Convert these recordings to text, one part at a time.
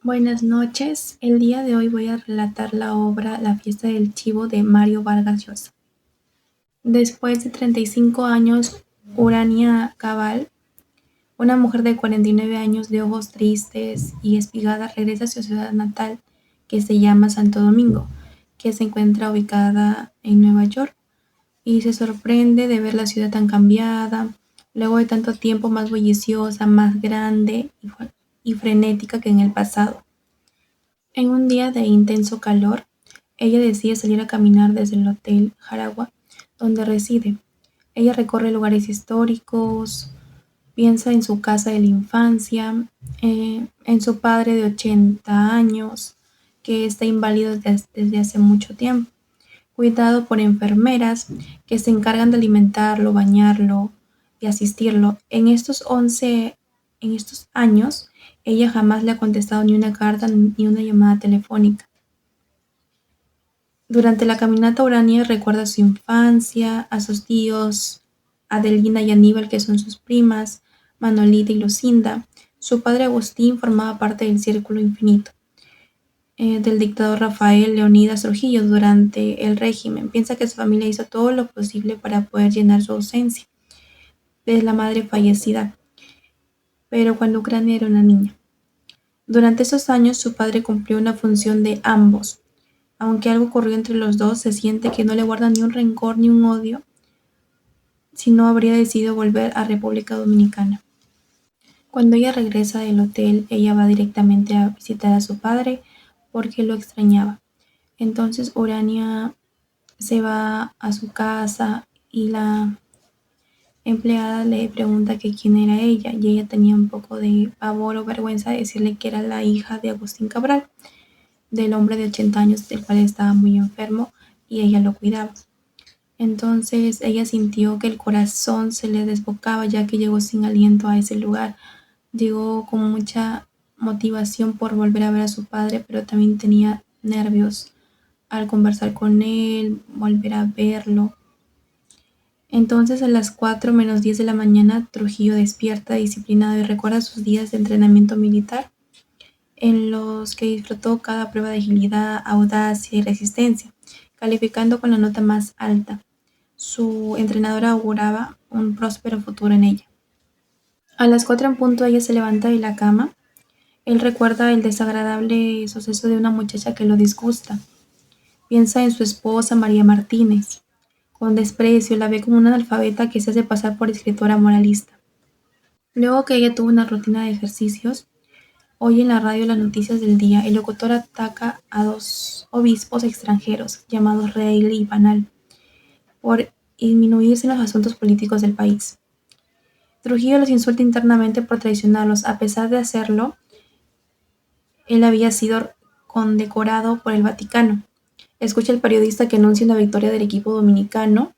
Buenas noches. El día de hoy voy a relatar la obra La fiesta del chivo de Mario Vargas Llosa. Después de 35 años, Urania Cabal, una mujer de 49 años de ojos tristes y espigadas, regresa a su ciudad natal, que se llama Santo Domingo, que se encuentra ubicada en Nueva York, y se sorprende de ver la ciudad tan cambiada, luego de tanto tiempo más bulliciosa, más grande y frenética que en el pasado. En un día de intenso calor, ella decide salir a caminar desde el Hotel Jaragua, donde reside. Ella recorre lugares históricos, piensa en su casa de la infancia, en su padre de 80 años, que está inválido desde hace mucho tiempo, cuidado por enfermeras que se encargan de alimentarlo, bañarlo y asistirlo. En estos años, ella jamás le ha contestado ni una carta ni una llamada telefónica. Durante la caminata, Urania recuerda su infancia, a sus tíos, Adelina y Aníbal, que son sus primas, Manolita y Lucinda. Su padre Agustín formaba parte del Círculo Infinito, del dictador Rafael Leónidas Trujillo durante el régimen. Piensa que su familia hizo todo lo posible para poder llenar su ausencia de la madre fallecida, pero cuando Ucrania era una niña. Durante esos años, su padre cumplió una función de ambos. Aunque algo ocurrió entre los dos, se siente que no le guarda ni un rencor ni un odio, si no habría decidido volver a República Dominicana. Cuando ella regresa del hotel, ella va directamente a visitar a su padre porque lo extrañaba. Entonces Urania se va a su casa y la empleada le pregunta que quién era ella, y ella tenía un poco de pavor o vergüenza de decirle que era la hija de Agustín Cabral, del hombre de 80 años del cual estaba muy enfermo y ella lo cuidaba. Entonces ella sintió que el corazón se le desbocaba, ya que llegó sin aliento a ese lugar. Llegó con mucha motivación por volver a ver a su padre, pero también tenía nervios al conversar con él, volver a verlo. Entonces a las 4 menos 10 de la mañana, Trujillo despierta disciplinado y recuerda sus días de entrenamiento militar, en los que disfrutó cada prueba de agilidad, audacia y resistencia, calificando con la nota más alta. Su entrenadora auguraba un próspero futuro en ella. A las 4 en punto ella se levanta de la cama. Él recuerda el desagradable suceso de una muchacha que lo disgusta. Piensa en su esposa María Martínez. Con desprecio la ve como una analfabeta que se hace pasar por escritora moralista. Luego que ella tuvo una rutina de ejercicios, oye en la radio las noticias del día. El locutor ataca a dos obispos extranjeros, llamados Reilly y Banal, por inmiscuirse en los asuntos políticos del país. Trujillo los insulta internamente por traicionarlos. A pesar de hacerlo, él había sido condecorado por el Vaticano. Escucha al periodista que anuncia una victoria del equipo dominicano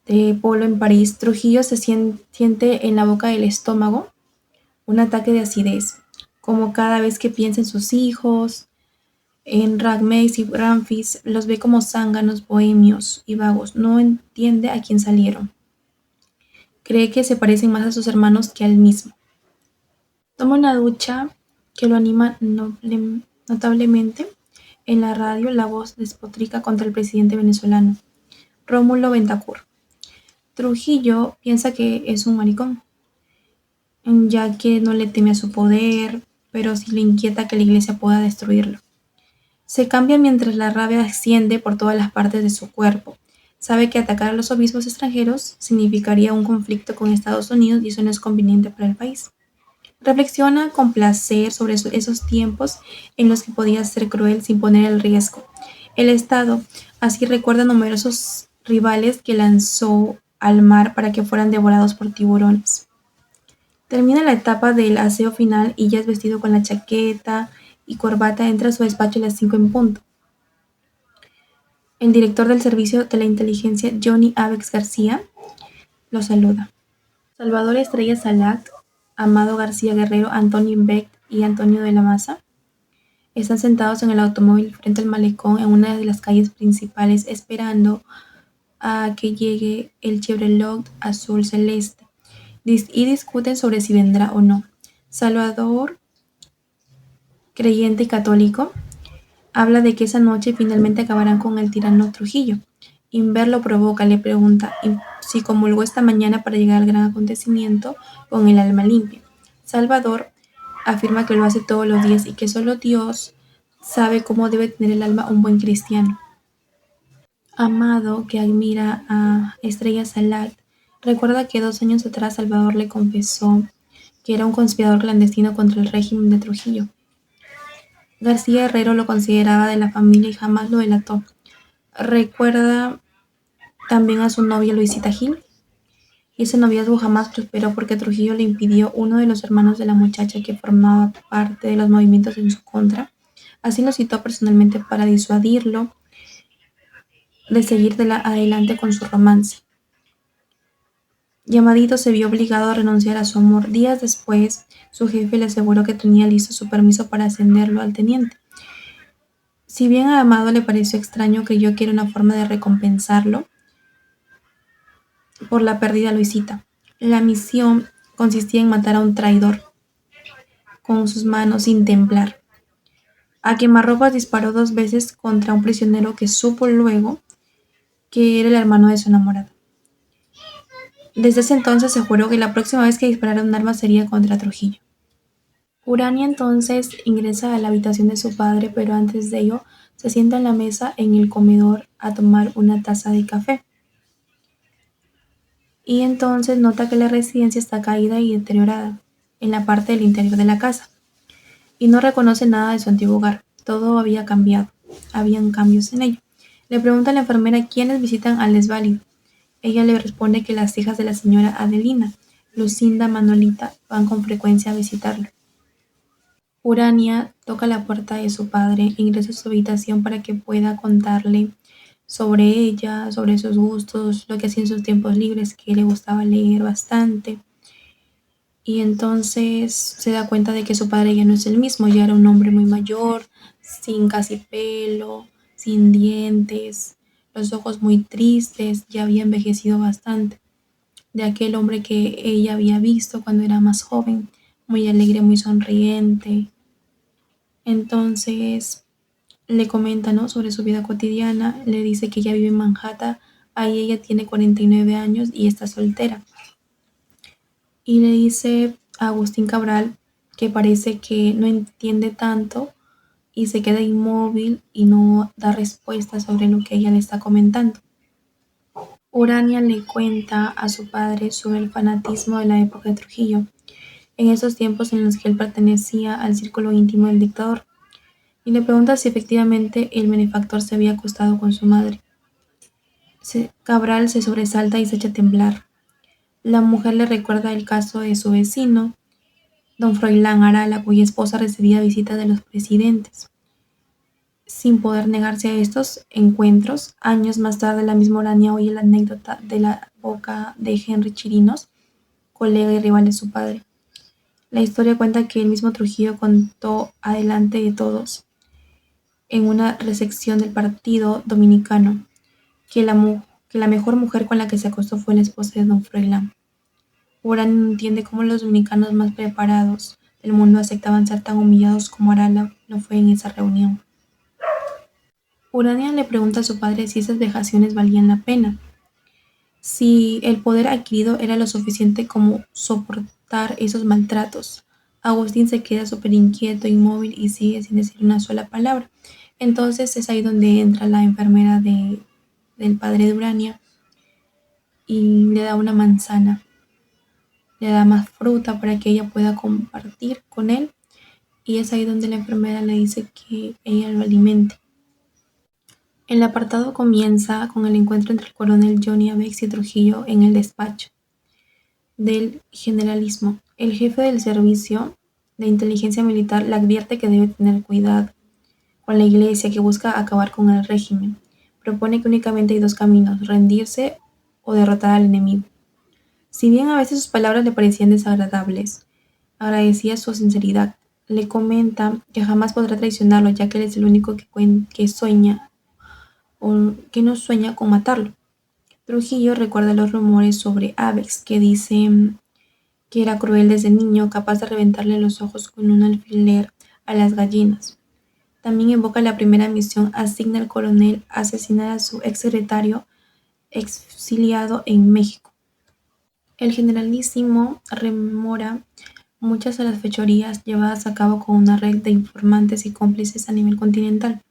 de polo en París. Trujillo se siente en la boca del estómago un ataque de acidez, como cada vez que piensa en sus hijos, en Ragmeis y Ramfis, los ve como zánganos, bohemios y vagos. No entiende a quién salieron. Cree que se parecen más a sus hermanos que a él mismo. Toma una ducha que lo anima notablemente. En la radio, la voz despotrica contra el presidente venezolano, Rómulo Betancourt. Trujillo piensa que es un maricón, ya que no le teme a su poder, pero sí le inquieta que la iglesia pueda destruirlo. Se cambia mientras la rabia asciende por todas las partes de su cuerpo. Sabe que atacar a los obispos extranjeros significaría un conflicto con Estados Unidos y eso no es conveniente para el país. Reflexiona con placer sobre esos tiempos en los que podía ser cruel sin poner en riesgo el Estado. Así recuerda numerosos rivales que lanzó al mar para que fueran devorados por tiburones. Termina la etapa del aseo final y ya es vestido con la chaqueta y corbata. Entra a su despacho a las 5 en punto. El director del Servicio de la Inteligencia, Johnny Avex García, lo saluda. Salvador Estrella Salat, Amado García Guerrero, Antonio Beck y Antonio de la Maza están sentados en el automóvil frente al malecón en una de las calles principales, esperando a que llegue el Chevrolet azul celeste, y discuten sobre si vendrá o no. Salvador creyente y católico, habla de que esa noche finalmente acabarán con el tirano Trujillo. Inver lo provoca, le pregunta si comulgó esta mañana para llegar al gran acontecimiento con el alma limpia. Salvador afirma que lo hace todos los días y que solo Dios sabe cómo debe tener el alma un buen cristiano. Amado, que admira a Estrella Salad, recuerda que 2 años atrás Salvador le confesó que era un conspirador clandestino contra el régimen de Trujillo. García Herrero lo consideraba de la familia y jamás lo delató. Recuerda también a su novia Luisita Gil, y ese noviazgo jamás prosperó porque Trujillo le impidió uno de los hermanos de la muchacha que formaba parte de los movimientos en su contra. Así lo citó personalmente para disuadirlo de seguir adelante con su romance. Llamadito se vio obligado a renunciar a su amor. Días después, su jefe le aseguró que tenía listo su permiso para ascenderlo al teniente. Si bien a Amado le pareció extraño, creyó que era una forma de recompensarlo por la perdida Luisita. La misión consistía en matar a un traidor con sus manos sin temblar. A quemarropas disparó 2 veces contra un prisionero que supo luego que era el hermano de su enamorada. Desde ese entonces se juró que la próxima vez que disparara un arma sería contra Trujillo. Urania entonces ingresa a la habitación de su padre, pero antes de ello se sienta en la mesa en el comedor a tomar una taza de café. Y entonces nota que la residencia está caída y deteriorada en la parte del interior de la casa, y no reconoce nada de su antiguo hogar. Todo había cambiado, habían cambios en ello. Le pregunta a la enfermera quiénes visitan al desválido. Ella le responde que las hijas de la señora Adelina, Lucinda, Manolita, van con frecuencia a visitarlo. Urania toca la puerta de su padre, ingresa a su habitación para que pueda contarle sobre ella, sobre sus gustos, lo que hacía en sus tiempos libres, que le gustaba leer bastante. Y entonces se da cuenta de que su padre ya no es el mismo, ya era un hombre muy mayor, sin casi pelo, sin dientes, los ojos muy tristes, ya había envejecido bastante, de aquel hombre que ella había visto cuando era más joven, muy alegre, muy sonriente. Entonces le comenta, ¿no?, sobre su vida cotidiana, le dice que ella vive en Manhattan, ahí ella tiene 49 años y está soltera. Y le dice a Agustín Cabral que parece que no entiende tanto y se queda inmóvil y no da respuesta sobre lo que ella le está comentando. Urania le cuenta a su padre sobre el fanatismo de la época de Trujillo, en esos tiempos en los que él pertenecía al círculo íntimo del dictador, y le pregunta si efectivamente el benefactor se había acostado con su madre. Cabral se sobresalta y se echa a temblar. La mujer le recuerda el caso de su vecino, don Froilán Arala, cuya esposa recibía visitas de los presidentes. Sin poder negarse a estos encuentros, años más tarde la misma Urania oye la anécdota de la boca de Henry Chirinos, colega y rival de su padre. La historia cuenta que el mismo Trujillo contó adelante de todos, en una recepción del Partido Dominicano, que la mejor mujer con la que se acostó fue la esposa de don Froilán. Urania no entiende cómo los dominicanos más preparados del mundo aceptaban ser tan humillados como Arala lo fue en esa reunión. Urania le pregunta a su padre si esas vejaciones valían la pena, si el poder adquirido era lo suficiente como soportar esos maltratos. Agustín se queda súper inquieto, inmóvil y sigue sin decir una sola palabra. Entonces es ahí donde entra la enfermera del padre de Urania y le da una manzana, le da más fruta para que ella pueda compartir con él, y es ahí donde la enfermera le dice que ella lo alimente. El apartado comienza con el encuentro entre el coronel Johnny Abex y Trujillo en el despacho del generalísimo. El jefe del servicio de inteligencia militar le advierte que debe tener cuidado con la iglesia, que busca acabar con el régimen. Propone que únicamente hay 2 caminos: rendirse o derrotar al enemigo. Si bien a veces sus palabras le parecían desagradables, agradecía su sinceridad. Le comenta que jamás podrá traicionarlo, ya que él es el único que sueña o que no sueña con matarlo. Trujillo recuerda los rumores sobre Abex, que dicen que era cruel desde niño, capaz de reventarle los ojos con un alfiler a las gallinas. También evoca la primera misión, asigna al coronel a asesinar a su exsecretario exiliado en México. El generalísimo rememora muchas de las fechorías llevadas a cabo con una red de informantes y cómplices a nivel continental.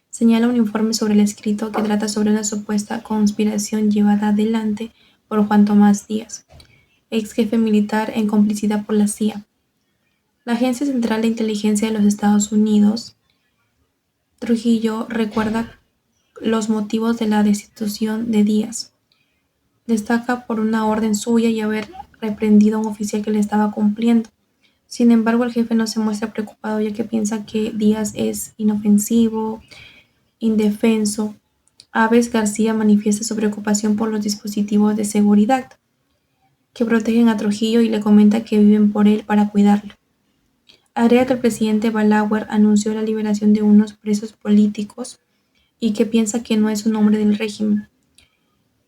Señala un informe sobre el escrito que trata sobre una supuesta conspiración llevada adelante por Juan Tomás Díaz, ex jefe militar en complicidad por la CIA, la Agencia Central de Inteligencia de los Estados Unidos. Trujillo recuerda los motivos de la destitución de Díaz. Destaca por una orden suya y haber reprendido a un oficial que le estaba cumpliendo. Sin embargo, el jefe no se muestra preocupado ya que piensa que Díaz es inofensivo, indefenso. Aves García manifiesta su preocupación por los dispositivos de seguridad que protegen a Trujillo y le comenta que viven por él para cuidarlo. Agrega que el presidente Balaguer anunció la liberación de unos presos políticos y que piensa que no es un hombre del régimen,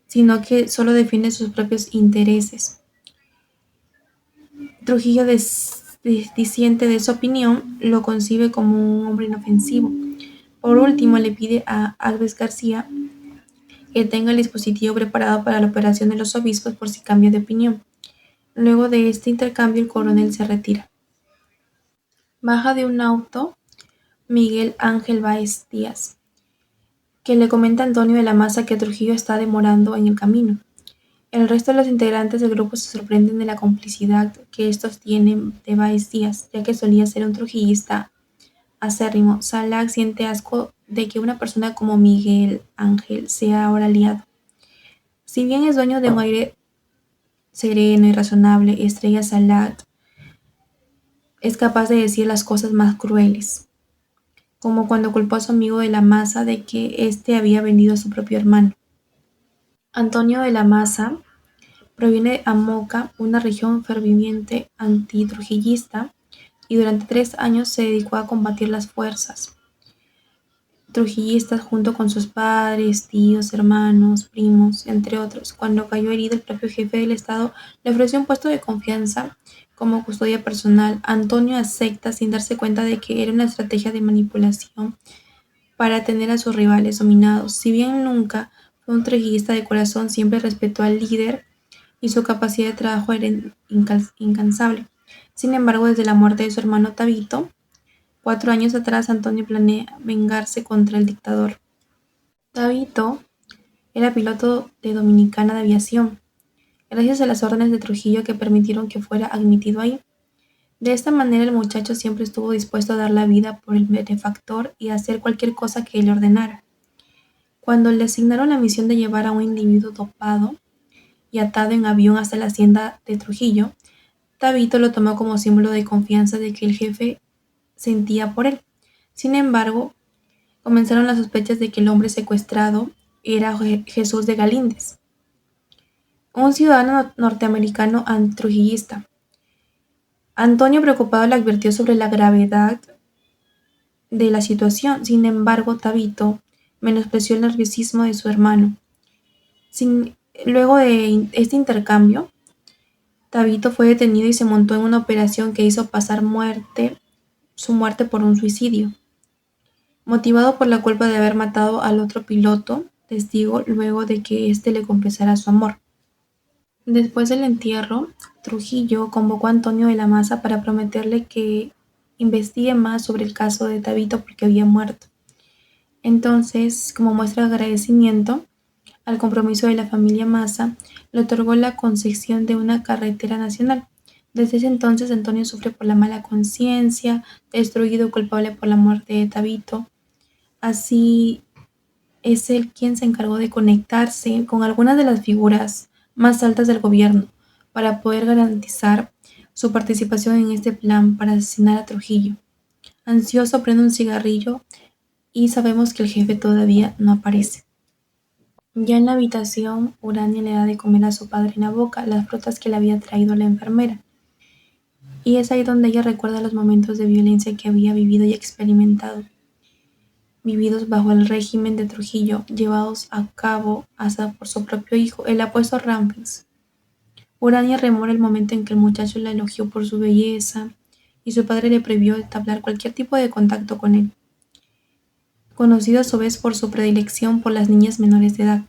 sino que solo defiende sus propios intereses. Trujillo, disiente de su opinión, lo concibe como un hombre inofensivo. Por último, le pide a Aves García que tenga el dispositivo preparado para la operación de los obispos por si cambia de opinión. Luego de este intercambio, el coronel se retira. Baja de un auto Miguel Ángel Báez Díaz, que le comenta a Antonio de la Maza que Trujillo está demorando en el camino. El resto de los integrantes del grupo se sorprenden de la complicidad que estos tienen de Báez Díaz, ya que solía ser un trujillista acérrimo. Salah siente asco de que una persona como Miguel Ángel sea ahora aliado. Si bien es dueño de un aire sereno y razonable, Estrella Salah es capaz de decir las cosas más crueles, como cuando culpó a su amigo de la Maza de que éste había vendido a su propio hermano. Antonio de la Maza proviene de Amoca, una región ferviente antitrujillista, y durante 3 años se dedicó a combatir las fuerzas trujillistas junto con sus padres, tíos, hermanos, primos, entre otros. Cuando cayó herido, el propio jefe del Estado le ofreció un puesto de confianza como custodia personal. Antonio acepta sin darse cuenta de que era una estrategia de manipulación para tener a sus rivales dominados. Si bien nunca fue un trujillista de corazón, siempre respetó al líder y su capacidad de trabajo era incansable. Sin embargo, desde la muerte de su hermano Tabito, 4 años atrás, Antonio planea vengarse contra el dictador. Tabito era piloto de Dominicana de Aviación, gracias a las órdenes de Trujillo que permitieron que fuera admitido ahí. De esta manera, el muchacho siempre estuvo dispuesto a dar la vida por el benefactor y a hacer cualquier cosa que él ordenara. Cuando le asignaron la misión de llevar a un individuo dopado y atado en avión hasta la hacienda de Trujillo, Tabito lo tomó como símbolo de confianza de que el jefe sentía por él. Sin embargo, comenzaron las sospechas de que el hombre secuestrado era Jesús de Galíndez, un ciudadano norteamericano antitrujillista. Antonio, preocupado, le advirtió sobre la gravedad de la situación. Sin embargo, Tabito menospreció el nerviosismo de su hermano. Luego de este intercambio, Tabito fue detenido y se montó en una operación que hizo pasar su muerte por un suicidio, motivado por la culpa de haber matado al otro piloto testigo luego de que éste le confesara su amor. Después del entierro, Trujillo convocó a Antonio de la Maza para prometerle que investigue más sobre el caso de Tabito porque había muerto. Entonces, como muestra de agradecimiento al compromiso de la familia Maza, le otorgó la concesión de una carretera nacional. Desde ese entonces, Antonio sufre por la mala conciencia, destruido y culpable por la muerte de Tabito. Así es él quien se encargó de conectarse con algunas de las figuras más altas del gobierno para poder garantizar su participación en este plan para asesinar a Trujillo. Ansioso, prende un cigarrillo y sabemos que el jefe todavía no aparece. Ya en la habitación, Urania le da de comer a su padre en la boca las frutas que le había traído la enfermera. Y es ahí donde ella recuerda los momentos de violencia que había vivido y experimentado, vividos bajo el régimen de Trujillo, llevados a cabo hasta por su propio hijo, el apuesto Ramfis. Urania rememora el momento en que el muchacho la elogió por su belleza y su padre le prohibió entablar cualquier tipo de contacto con él, conocido a su vez por su predilección por las niñas menores de edad.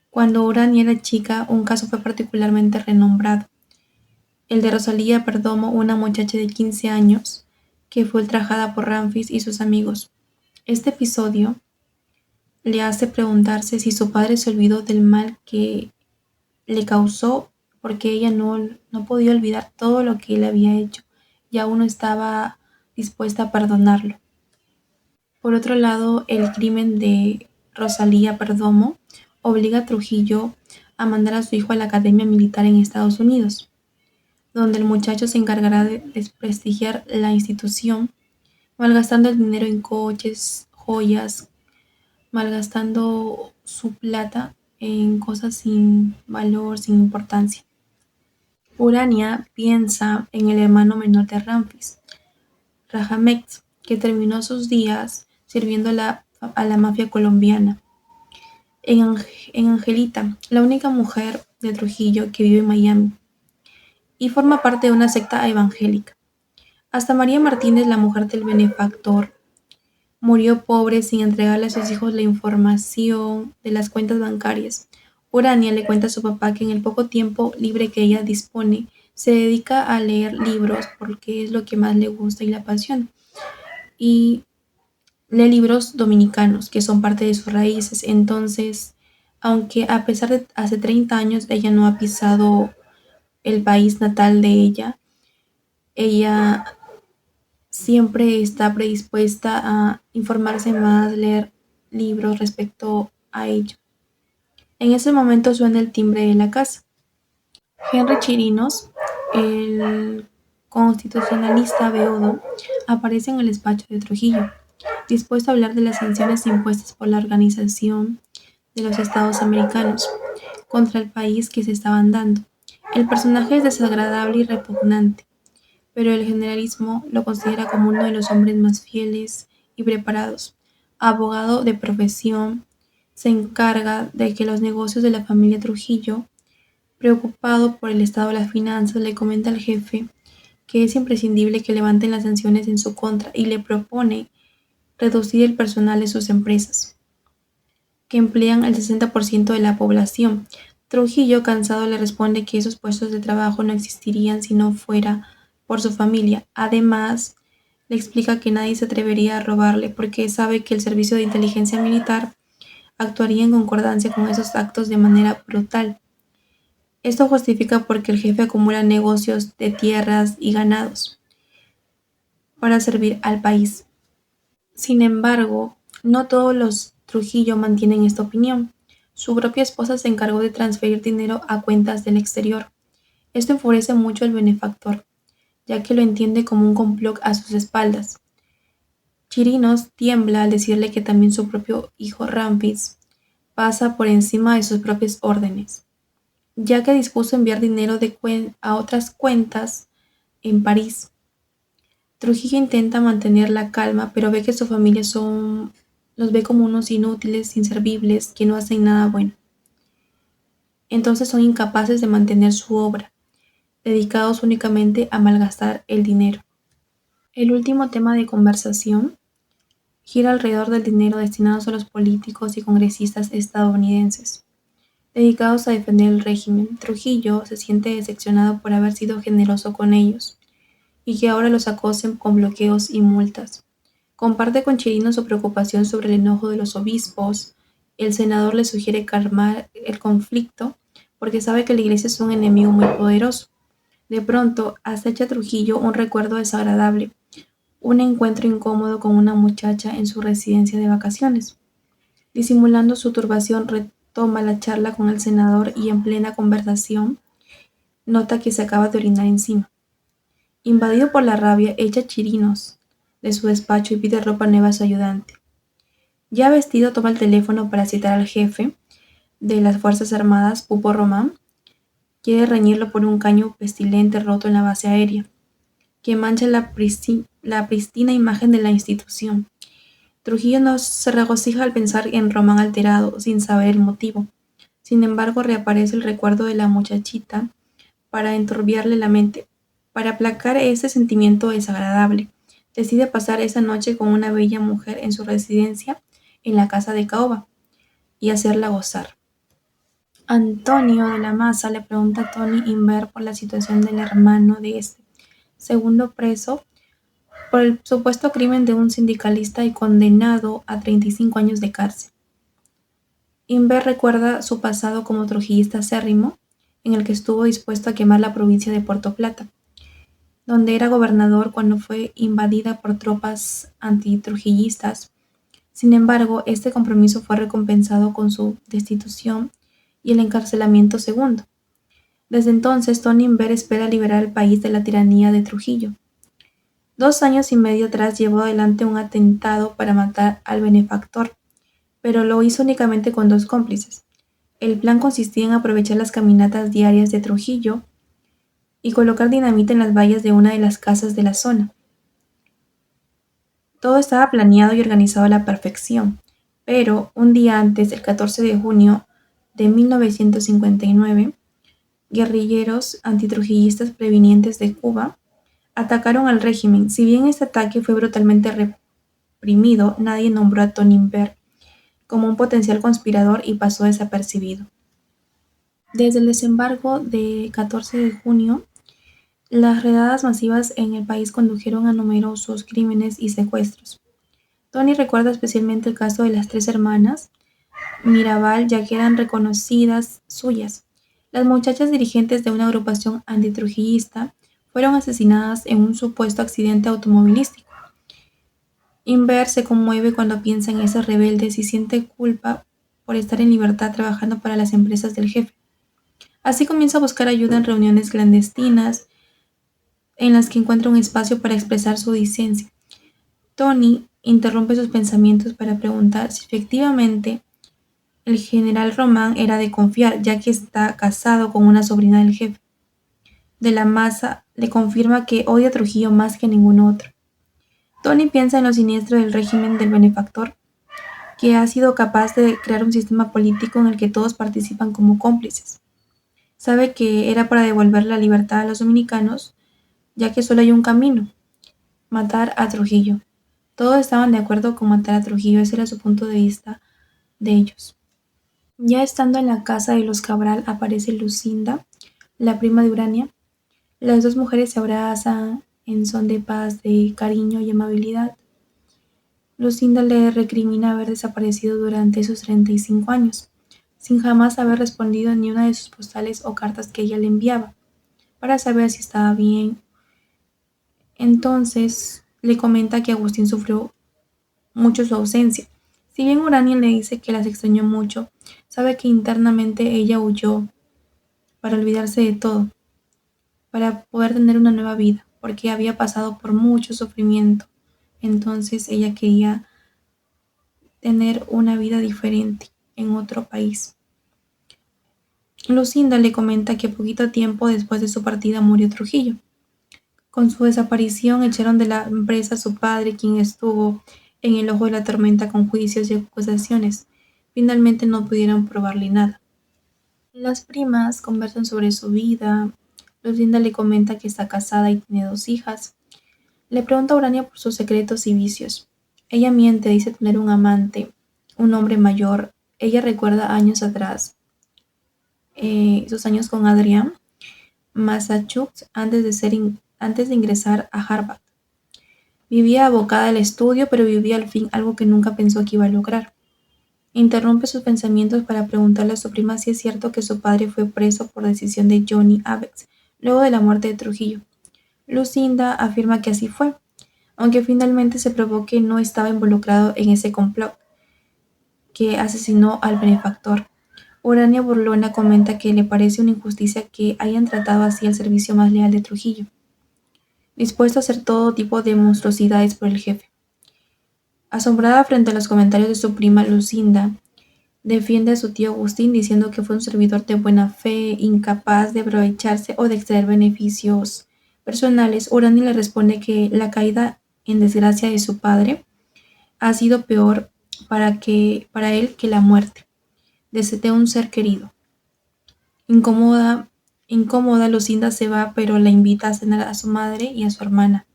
Cuando Urania era chica, un caso fue particularmente renombrado, el de Rosalía Perdomo, una muchacha de 15 años que fue ultrajada por Ramfis y sus amigos. Este episodio le hace preguntarse si su padre se olvidó del mal que le causó, porque ella no podía olvidar todo lo que él había hecho y aún no estaba dispuesta a perdonarlo. Por otro lado, el crimen de Rosalía Perdomo obliga a Trujillo a mandar a su hijo a la academia militar en Estados Unidos, donde el muchacho se encargará de desprestigiar la institución, malgastando el dinero en coches, joyas, malgastando su plata en cosas sin valor, sin importancia. Urania piensa en el hermano menor de Ramfis, Rajamex, que terminó sus días sirviendo a la mafia colombiana. En Angelita, la única mujer de Trujillo que vive en Miami y forma parte de una secta evangélica. Hasta María Martínez, la mujer del benefactor, murió pobre sin entregarle a sus hijos la información de las cuentas bancarias. Urania le cuenta a su papá que en el poco tiempo libre que ella dispone, se dedica a leer libros porque es lo que más le gusta y le apasiona. Y lee libros dominicanos, que son parte de sus raíces. Entonces, aunque a pesar de hace 30 años ella no ha pisado el país natal de ella siempre está predispuesta a informarse más, leer libros respecto a ello. En ese momento suena el timbre de la casa. Henry Chirinos, el constitucionalista beodo, aparece en el despacho de Trujillo, dispuesto a hablar de las sanciones impuestas por la Organización de los Estados Americanos contra el país que se estaban dando. El personaje es desagradable y repugnante, pero el generalismo lo considera como uno de los hombres más fieles y preparados. Abogado de profesión, se encarga de que los negocios de la familia Trujillo, preocupado por el estado de las finanzas, le comenta al jefe que es imprescindible que levanten las sanciones en su contra y le propone reducir el personal de sus empresas, que emplean el 60% de la población. Trujillo, cansado, le responde que esos puestos de trabajo no existirían si no fuera por su familia. Además, le explica que nadie se atrevería a robarle porque sabe que el servicio de inteligencia militar actuaría en concordancia con esos actos de manera brutal. Esto justifica porque el jefe acumula negocios de tierras y ganados para servir al país. Sin embargo, no todos los Trujillo mantienen esta opinión. Su propia esposa se encargó de transferir dinero a cuentas del exterior. Esto enfurece mucho al benefactor, ya que lo entiende como un complot a sus espaldas. Chirinos tiembla al decirle que también su propio hijo Ramfis pasa por encima de sus propias órdenes, ya que dispuso enviar dinero a otras cuentas en París. Trujillo intenta mantener la calma, pero ve que su familia los ve como unos inútiles, inservibles, que no hacen nada bueno. Entonces son incapaces de mantener su obra, dedicados únicamente a malgastar el dinero. El último tema de conversación gira alrededor del dinero destinado a los políticos y congresistas estadounidenses, dedicados a defender el régimen. Trujillo se siente decepcionado por haber sido generoso con ellos y que ahora los acosen con bloqueos y multas. Comparte con Chirinos su preocupación sobre el enojo de los obispos. El senador le sugiere calmar el conflicto porque sabe que la iglesia es un enemigo muy poderoso. De pronto, acecha a Trujillo un recuerdo desagradable, un encuentro incómodo con una muchacha en su residencia de vacaciones. Disimulando su turbación, retoma la charla con el senador y en plena conversación nota que se acaba de orinar encima. Invadido por la rabia, echa Chirinos de su despacho y pide ropa nueva a su ayudante. Ya vestido, toma el teléfono para citar al jefe de las Fuerzas Armadas, Pupo Román. Quiere reñirlo por un caño pestilente roto en la base aérea, que mancha la pristina imagen de la institución. Trujillo no se regocija al pensar en Román alterado, sin saber el motivo. Sin embargo, reaparece el recuerdo de la muchachita para enturbiarle la mente. Para aplacar ese sentimiento desagradable, decide pasar esa noche con una bella mujer en su residencia en la casa de caoba y hacerla gozar. Antonio de la Maza le pregunta a Tony Inver por la situación del hermano de este, segundo preso por el supuesto crimen de un sindicalista y condenado a 35 años de cárcel. Inver recuerda su pasado como trujillista acérrimo, en el que estuvo dispuesto a quemar la provincia de Puerto Plata, donde era gobernador cuando fue invadida por tropas antitrujillistas. Sin embargo, este compromiso fue recompensado con su destitución y el encarcelamiento segundo. Desde entonces, Tony Inver espera liberar al país de la tiranía de Trujillo. 2 años y medio atrás llevó adelante un atentado para matar al benefactor, pero lo hizo únicamente con 2 cómplices. El plan consistía en aprovechar las caminatas diarias de Trujillo y colocar dinamita en las vallas de una de las casas de la zona. Todo estaba planeado y organizado a la perfección, pero un día antes, el 14 de junio de 1959, guerrilleros antitrujillistas provenientes de Cuba atacaron al régimen. Si bien este ataque fue brutalmente reprimido, nadie nombró a Tony Inver como un potencial conspirador y pasó desapercibido. Desde el desembarco de 14 de junio, las redadas masivas en el país condujeron a numerosos crímenes y secuestros. Tony recuerda especialmente el caso de las 3 hermanas Mirabal, ya que eran reconocidas suyas. Las muchachas dirigentes de una agrupación antitrujillista fueron asesinadas en un supuesto accidente automovilístico. Inver se conmueve cuando piensa en esas rebeldes y siente culpa por estar en libertad trabajando para las empresas del jefe. Así comienza a buscar ayuda en reuniones clandestinas en las que encuentra un espacio para expresar su disidencia. Tony interrumpe sus pensamientos para preguntar si efectivamente el general Román era de confiar, ya que está casado con una sobrina del jefe. De la Maza le confirma que odia a Trujillo más que a ningún otro. Tony piensa en lo siniestro del régimen del benefactor, que ha sido capaz de crear un sistema político en el que todos participan como cómplices. Sabe que era para devolver la libertad a los dominicanos, ya que solo hay un camino: matar a Trujillo. Todos estaban de acuerdo con matar a Trujillo, ese era su punto de vista de ellos. Ya estando en la casa de los Cabral aparece Lucinda, la prima de Urania. Las dos mujeres se abrazan en son de paz, de cariño y amabilidad. Lucinda le recrimina haber desaparecido durante esos 35 años, sin jamás haber respondido ni una de sus postales o cartas que ella le enviaba, para saber si estaba bien. Entonces le comenta que Agustín sufrió mucho su ausencia. Si bien Urania le dice que las extrañó mucho, sabe que internamente ella huyó para olvidarse de todo, para poder tener una nueva vida, porque había pasado por mucho sufrimiento. Entonces ella quería tener una vida diferente en otro país. Lucinda le comenta que poquito tiempo después de su partida murió Trujillo. Con su desaparición echaron de la empresa a su padre, quien estuvo en el ojo de la tormenta con juicios y acusaciones. Finalmente no pudieron probarle nada. Las primas conversan sobre su vida. Lucinda le comenta que está casada y tiene 2 hijas. Le pregunta a Urania por sus secretos y vicios. Ella miente, dice tener un amante, un hombre mayor. Ella recuerda años atrás, sus años con Adrián, Massachusetts, antes de ingresar a Harvard. Vivía abocada al estudio, pero vivía al fin algo que nunca pensó que iba a lograr. Interrumpe sus pensamientos para preguntarle a su prima si es cierto que su padre fue preso por decisión de Johnny Avex, luego de la muerte de Trujillo. Lucinda afirma que así fue, aunque finalmente se probó que no estaba involucrado en ese complot que asesinó al benefactor. Urania burlona comenta que le parece una injusticia que hayan tratado así al servicio más leal de Trujillo, dispuesto a hacer todo tipo de monstruosidades por el jefe. Asombrada frente a los comentarios de su prima Lucinda, defiende a su tío Agustín diciendo que fue un servidor de buena fe, incapaz de aprovecharse o de extraer beneficios personales. Urania le responde que la caída en desgracia de su padre ha sido peor para él que la muerte de un ser querido. Incomoda Incómoda, Lucinda se va, pero la invita a cenar a su madre y a su hermana.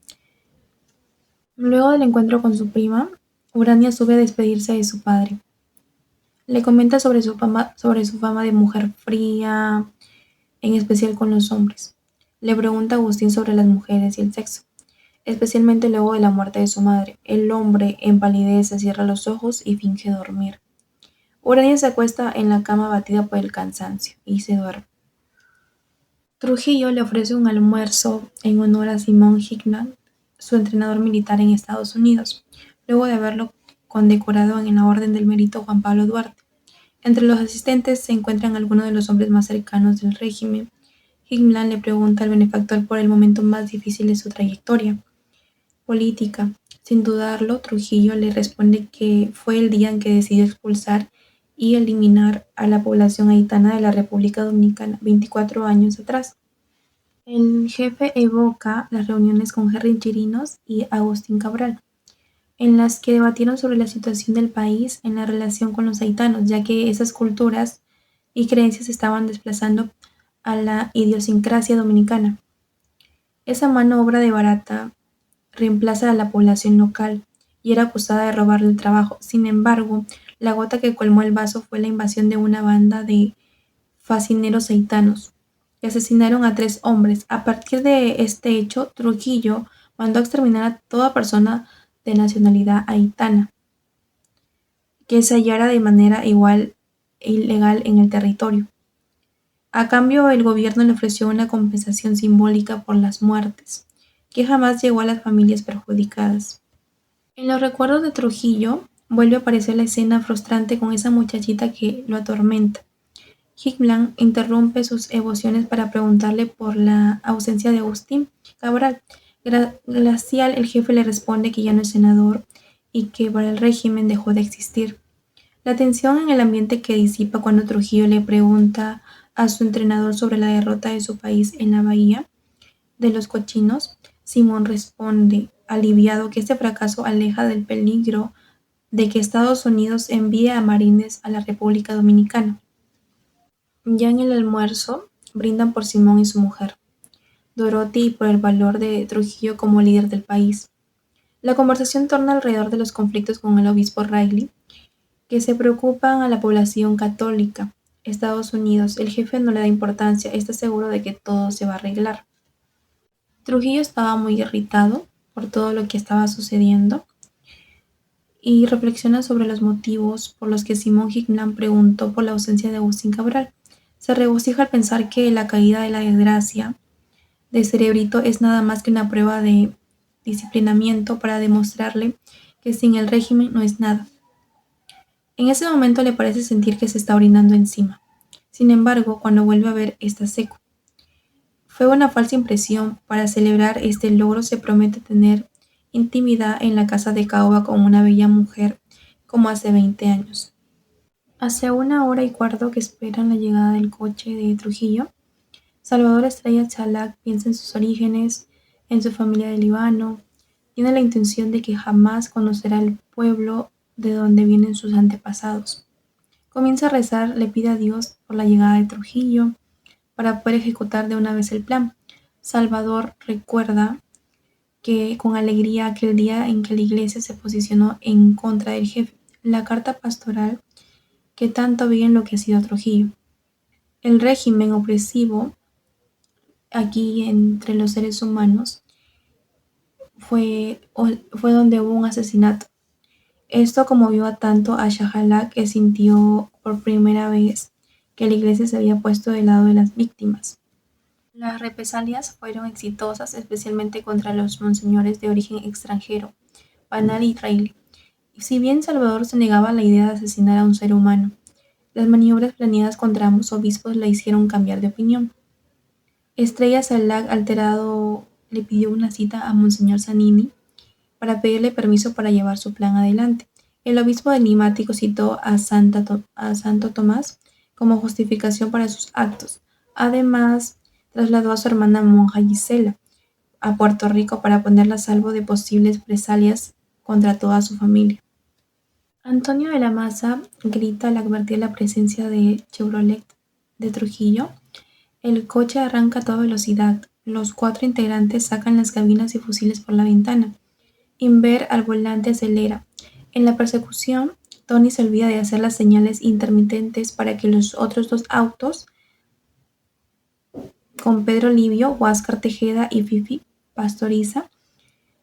Luego del encuentro con su prima, Urania sube a despedirse de su padre. Le comenta sobre su fama de mujer fría, en especial con los hombres. Le pregunta a Agustín sobre las mujeres y el sexo, especialmente luego de la muerte de su madre. El hombre empalidece, cierra los ojos y finge dormir. Urania se acuesta en la cama abatida por el cansancio y se duerme. Trujillo le ofrece un almuerzo en honor a Simon Hickman, su entrenador militar en Estados Unidos, luego de haberlo condecorado en la Orden del Mérito Juan Pablo Duarte. Entre los asistentes se encuentran algunos de los hombres más cercanos del régimen. Hickman le pregunta al benefactor por el momento más difícil de su trayectoria política. Sin dudarlo, Trujillo le responde que fue el día en que decidió expulsar y eliminar a la población haitiana de la República Dominicana 24 años atrás. El jefe evoca las reuniones con Henry Chirinos y Agustín Cabral, en las que debatieron sobre la situación del país en la relación con los haitianos, ya que esas culturas y creencias estaban desplazando a la idiosincrasia dominicana. Esa mano obra de barata reemplaza a la población local y era acusada de robarle el trabajo. Sin embargo, la gota que colmó el vaso fue la invasión de una banda de facineros haitianos, que asesinaron a 3 hombres. A partir de este hecho, Trujillo mandó a exterminar a toda persona de nacionalidad haitiana que se hallara de manera igual e ilegal en el territorio. A cambio, el gobierno le ofreció una compensación simbólica por las muertes, que jamás llegó a las familias perjudicadas. En los recuerdos de Trujillo vuelve a aparecer la escena frustrante con esa muchachita que lo atormenta. Hickman interrumpe sus emociones para preguntarle por la ausencia de Agustín Cabral. Glacial, el jefe le responde que ya no es senador y que para el régimen dejó de existir. La tensión en el ambiente que disipa cuando Trujillo le pregunta a su entrenador sobre la derrota de su país en la bahía de los Cochinos, Simón responde, aliviado, que este fracaso aleja del peligro de que Estados Unidos envíe a marines a la República Dominicana. Ya en el almuerzo, brindan por Simón y su mujer, Dorothy, y por el valor de Trujillo como líder del país. La conversación torna alrededor de los conflictos con el obispo Riley, que se preocupan a la población católica. Estados Unidos, el jefe no le da importancia, está seguro de que todo se va a arreglar. Trujillo estaba muy irritado por todo lo que estaba sucediendo y reflexiona sobre los motivos por los que Simón Hickman preguntó por la ausencia de Agustín Cabral. Se regocija al pensar que la caída de la desgracia de Cerebrito es nada más que una prueba de disciplinamiento para demostrarle que sin el régimen no es nada. En ese momento le parece sentir que se está orinando encima. Sin embargo, cuando vuelve a ver, está seco. Fue una falsa impresión. Para celebrar este logro se promete tener intimidad en la casa de caoba con una bella mujer como hace 20 años. Hace 1 hora y cuarto que esperan la llegada del coche de Trujillo, Salvador Estrella Chalac piensa en sus orígenes, en su familia de Líbano, tiene la intención de que jamás conocerá el pueblo de donde vienen sus antepasados. Comienza a rezar, le pide a Dios por la llegada de Trujillo, para poder ejecutar de una vez el plan. Salvador recuerda que con alegría aquel día en que la iglesia se posicionó en contra del jefe, la carta pastoral que tanto había enloquecido a Trujillo. El régimen opresivo aquí entre los seres humanos fue donde hubo un asesinato. Esto conmovió a tanto a Shahalak que sintió por primera vez que la iglesia se había puesto del lado de las víctimas. Las represalias fueron exitosas, especialmente contra los monseñores de origen extranjero, Panal y Reilly. Si bien Salvador se negaba a la idea de asesinar a un ser humano, las maniobras planeadas contra ambos obispos la hicieron cambiar de opinión. Estrella Salak, alterado, le pidió una cita a Monseñor Zanini para pedirle permiso para llevar su plan adelante. El obispo enigmático citó a Santo Tomás como justificación para sus actos. Además, trasladó a su hermana monja Gisela a Puerto Rico para ponerla a salvo de posibles represalias contra toda su familia. Antonio de la Maza grita al advertir la presencia de Chevrolet de Trujillo. El coche arranca a toda velocidad. Los cuatro integrantes sacan las cabinas y fusiles por la ventana. Inver al volante acelera. En la persecución, Tony se olvida de hacer las señales intermitentes para que los otros dos autos, con Pedro Livio, Huáscar Tejeda y Fifi Pastoriza,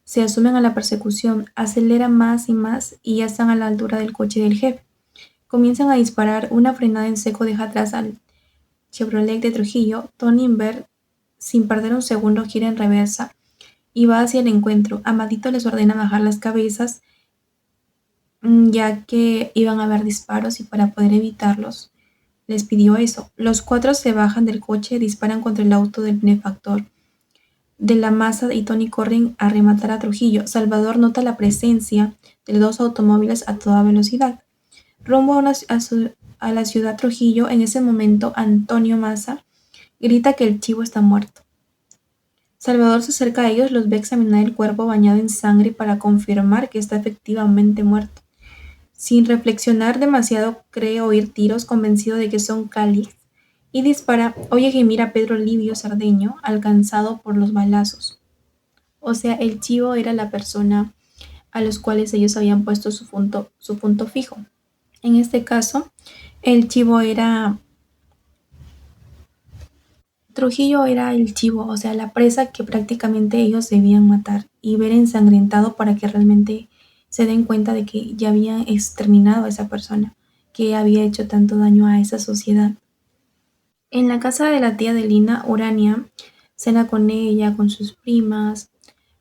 se asumen a la persecución. Aceleran más y ya están a la altura del coche del jefe. Comienzan a disparar. Una frenada en seco deja atrás al Chevrolet de Trujillo. Tony Inver, sin perder un segundo, gira en reversa y va hacia el encuentro. Amadito les ordena bajar las cabezas, ya que iban a haber disparos y para poder evitarlos les pidió eso. Los cuatro se bajan del coche, disparan contra el auto del benefactor de la masa y Tony corren a rematar a Trujillo. Salvador nota la presencia de dos automóviles a toda velocidad. Rumbo a la ciudad Trujillo, en ese momento Antonio Massa grita que el chivo está muerto. Salvador se acerca a ellos, los ve examinar el cuerpo bañado en sangre para confirmar que está efectivamente muerto. Sin reflexionar demasiado, cree oír tiros, convencido de que son Calix, y dispara. Oye gemir a Pedro Livio Cerdeño, alcanzado por los balazos. O sea, el chivo era la persona a los cuales ellos habían puesto su punto fijo. En este caso, el chivo era... Trujillo era el chivo, o sea, la presa que prácticamente ellos debían matar y ver ensangrentado para que realmente se den cuenta de que ya habían exterminado a esa persona que había hecho tanto daño a esa sociedad. En la casa de la tía de Lina, Urania cena con ella, con sus primas,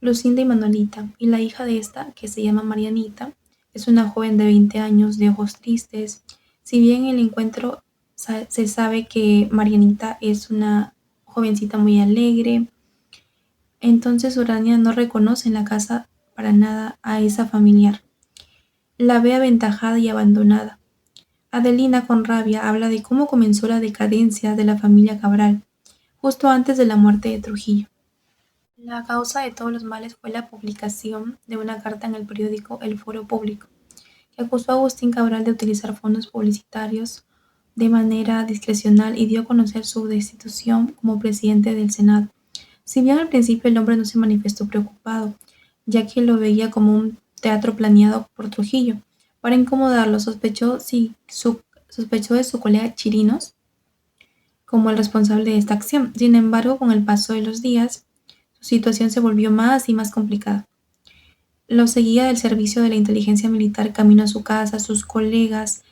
Lucinda y Manolita, y la hija de esta, que se llama Marianita, es una joven de 20 años, de ojos tristes. Si bien en el encuentro se sabe que Marianita es una jovencita muy alegre, entonces Urania no reconoce en la casa para nada a esa familiar. La ve aventajada y abandonada. Adelina, con rabia, habla de cómo comenzó la decadencia de la familia Cabral, justo antes de la muerte de Trujillo. La causa de todos los males fue la publicación de una carta en el periódico El Foro Público, que acusó a Agustín Cabral de utilizar fondos publicitarios de manera discrecional y dio a conocer su destitución como presidente del Senado. Si bien al principio el hombre no se manifestó preocupado, ya que lo veía como un teatro planeado por Trujillo. Para incomodarlo, sospechó de su colega Chirinos como el responsable de esta acción. Sin embargo, con el paso de los días, su situación se volvió más y más complicada. Lo seguía del servicio de la inteligencia militar camino a su casa, sus colegas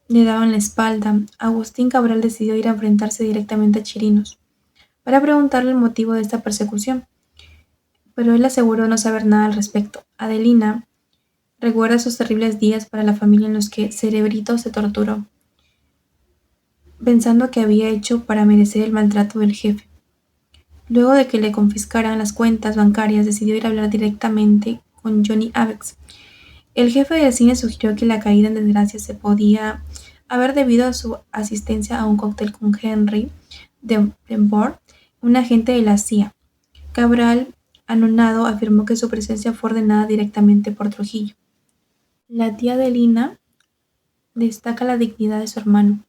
le daban la espalda. Agustín Cabral decidió ir a enfrentarse directamente a Chirinos para preguntarle el motivo de esta persecución, pero él aseguró no saber nada al respecto. Adelina recuerda esos terribles días para la familia en los que Cerebrito se torturó, pensando que había hecho para merecer el maltrato del jefe. Luego de que le confiscaran las cuentas bancarias, decidió ir a hablar directamente con Johnny Avex. El jefe del cine sugirió que la caída en desgracia se podía haber debido a su asistencia a un cóctel con Henry Denbourg, un agente de la CIA. Cabral, anonadado, afirmó que su presencia fue ordenada directamente por Trujillo. La tía de Lina destaca la dignidad de su hermano,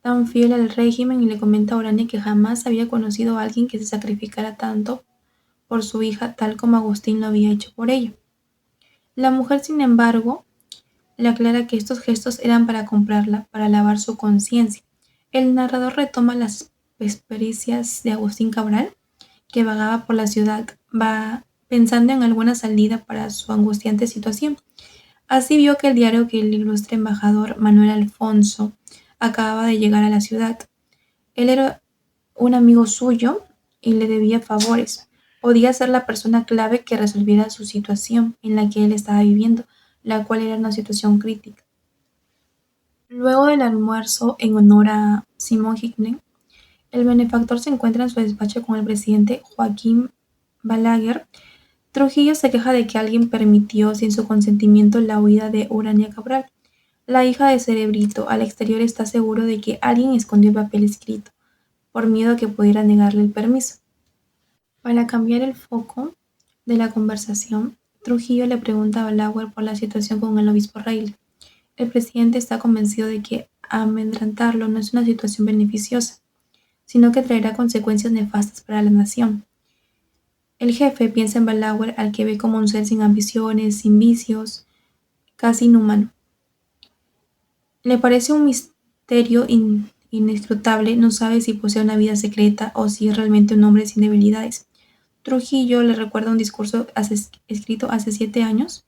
tan fiel al régimen, y le comenta a Urania que jamás había conocido a alguien que se sacrificara tanto por su hija tal como Agustín lo había hecho por ella. La mujer, sin embargo, le aclara que estos gestos eran para comprarla, para lavar su conciencia. El narrador retoma las peripecias de Agustín Cabral, que vagaba por la ciudad, va pensando en alguna salida para su angustiante situación. Así vio que el diario que el ilustre embajador Manuel Alfonso acababa de llegar a la ciudad. Él era un amigo suyo y le debía favores. Podía ser la persona clave que resolviera su situación en la que él estaba viviendo, la cual era una situación crítica. Luego del almuerzo en honor a Simón Hickney, el benefactor se encuentra en su despacho con el presidente Joaquín Balaguer. Trujillo se queja de que alguien permitió sin su consentimiento la huida de Urania Cabral, la hija de Cerebrito. Al exterior está seguro de que alguien escondió el papel escrito, por miedo a que pudiera negarle el permiso. Para cambiar el foco de la conversación, Trujillo le pregunta a Balaguer por la situación con el obispo Reilly. El presidente está convencido de que amedrentarlo no es una situación beneficiosa. sino que traerá consecuencias nefastas para la nación. El jefe piensa en Balaguer, al que ve como un ser sin ambiciones, sin vicios, casi inhumano. Le parece un misterio inescrutable, no sabe si posee una vida secreta o si es realmente un hombre sin debilidades. Trujillo le recuerda un discurso escrito hace 7 años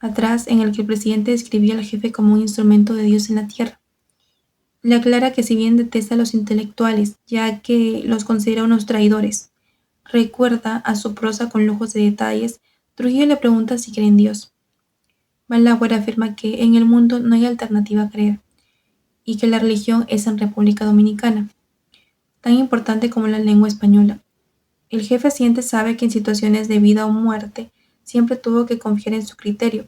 atrás, en el que el presidente describía al jefe como un instrumento de Dios en la tierra. Le aclara que si bien detesta a los intelectuales, ya que los considera unos traidores, recuerda a su prosa con lujos de detalles. Trujillo le pregunta si cree en Dios. Balaguer afirma que en el mundo no hay alternativa a creer y que la religión es en República Dominicana, tan importante como la lengua española. El jefe sabe que en situaciones de vida o muerte siempre tuvo que confiar en su criterio.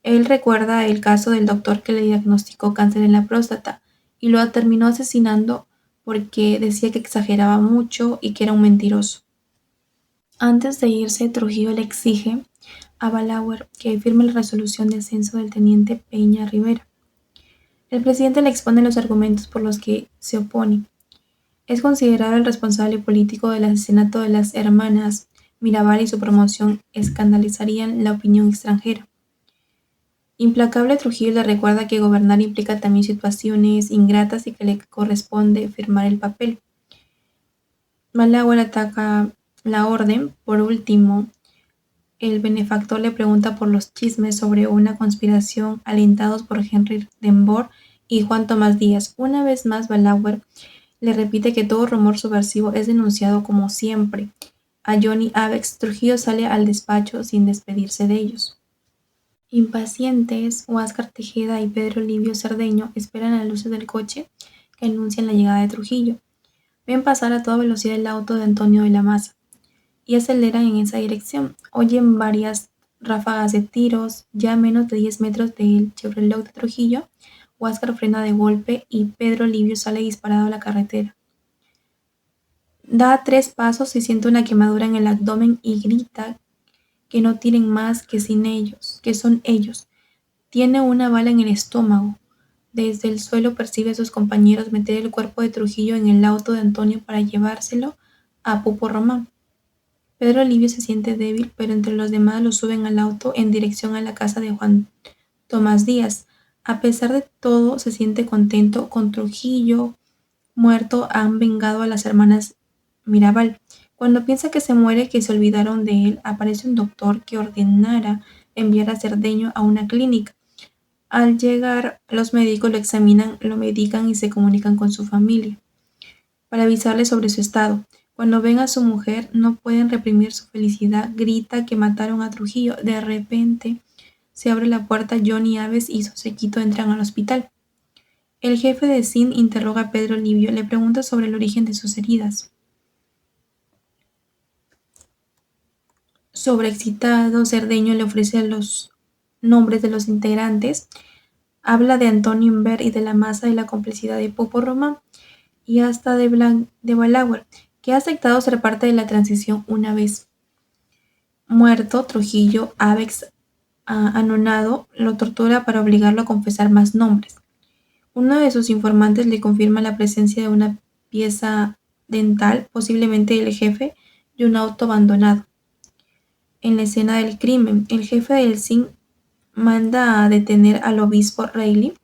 Él recuerda el caso del doctor que le diagnosticó cáncer en la próstata y lo terminó asesinando porque decía que exageraba mucho y que era un mentiroso. Antes de irse, Trujillo le exige a Balaguer que firme la resolución de ascenso del teniente Peña Rivera. El presidente le expone los argumentos por los que se opone. Es considerado el responsable político del asesinato de las hermanas Mirabal y su promoción escandalizarían la opinión extranjera. Implacable, Trujillo le recuerda que gobernar implica también situaciones ingratas y que le corresponde firmar el papel. Balaguer ataca la orden. Por último, el benefactor le pregunta por los chismes sobre una conspiración alentados por Henry Dembord y Juan Tomás Díaz. Una vez más, Balaguer le repite que todo rumor subversivo es denunciado como siempre. A Johnny Avex, Trujillo sale al despacho sin despedirse de ellos. Impacientes, Huáscar Tejeda y Pedro Livio Cerdeño esperan a las luces del coche que anuncian la llegada de Trujillo. Ven pasar a toda velocidad el auto de Antonio de la Maza y aceleran en esa dirección. Oyen varias ráfagas de tiros. Ya a menos de 10 metros del Chevrolet de Trujillo, Huáscar frena de golpe y Pedro Livio sale disparado a la carretera. Da 3 pasos y siente una quemadura en el abdomen y grita que no tiren más, que sin ellos, que son ellos. Tiene una bala en el estómago. Desde el suelo percibe a sus compañeros meter el cuerpo de Trujillo en el auto de Antonio para llevárselo a Pupo Román. Pedro Livio se siente débil, pero entre los demás lo suben al auto en dirección a la casa de Juan Tomás Díaz. A pesar de todo, se siente contento. Con Trujillo muerto, han vengado a las hermanas Mirabal. Cuando piensa que se muere, que se olvidaron de él, aparece un doctor que ordenara enviar a Cerdeño a una clínica. Al llegar, los médicos lo examinan, lo medican y se comunican con su familia para avisarle sobre su estado. Cuando ven a su mujer, no pueden reprimir su felicidad. Grita que mataron a Trujillo. De repente, se abre la puerta. Johnny Aves y su séquito entran al hospital. El jefe de SIN interroga a Pedro Livio, le pregunta sobre el origen de sus heridas. Sobreexcitado, Cerdeño le ofrece los nombres de los integrantes. Habla de Antonio Inver y de la Maza y la complicidad de Pupo Román y hasta de Balaguer, que ha aceptado ser parte de la transición una vez. Muerto, Trujillo, Avex, anonado, lo tortura para obligarlo a confesar más nombres. Uno de sus informantes le confirma la presencia de una pieza dental, posiblemente del jefe, y un auto abandonado. En la escena del crimen, el jefe del SIN manda a detener al obispo Reilly,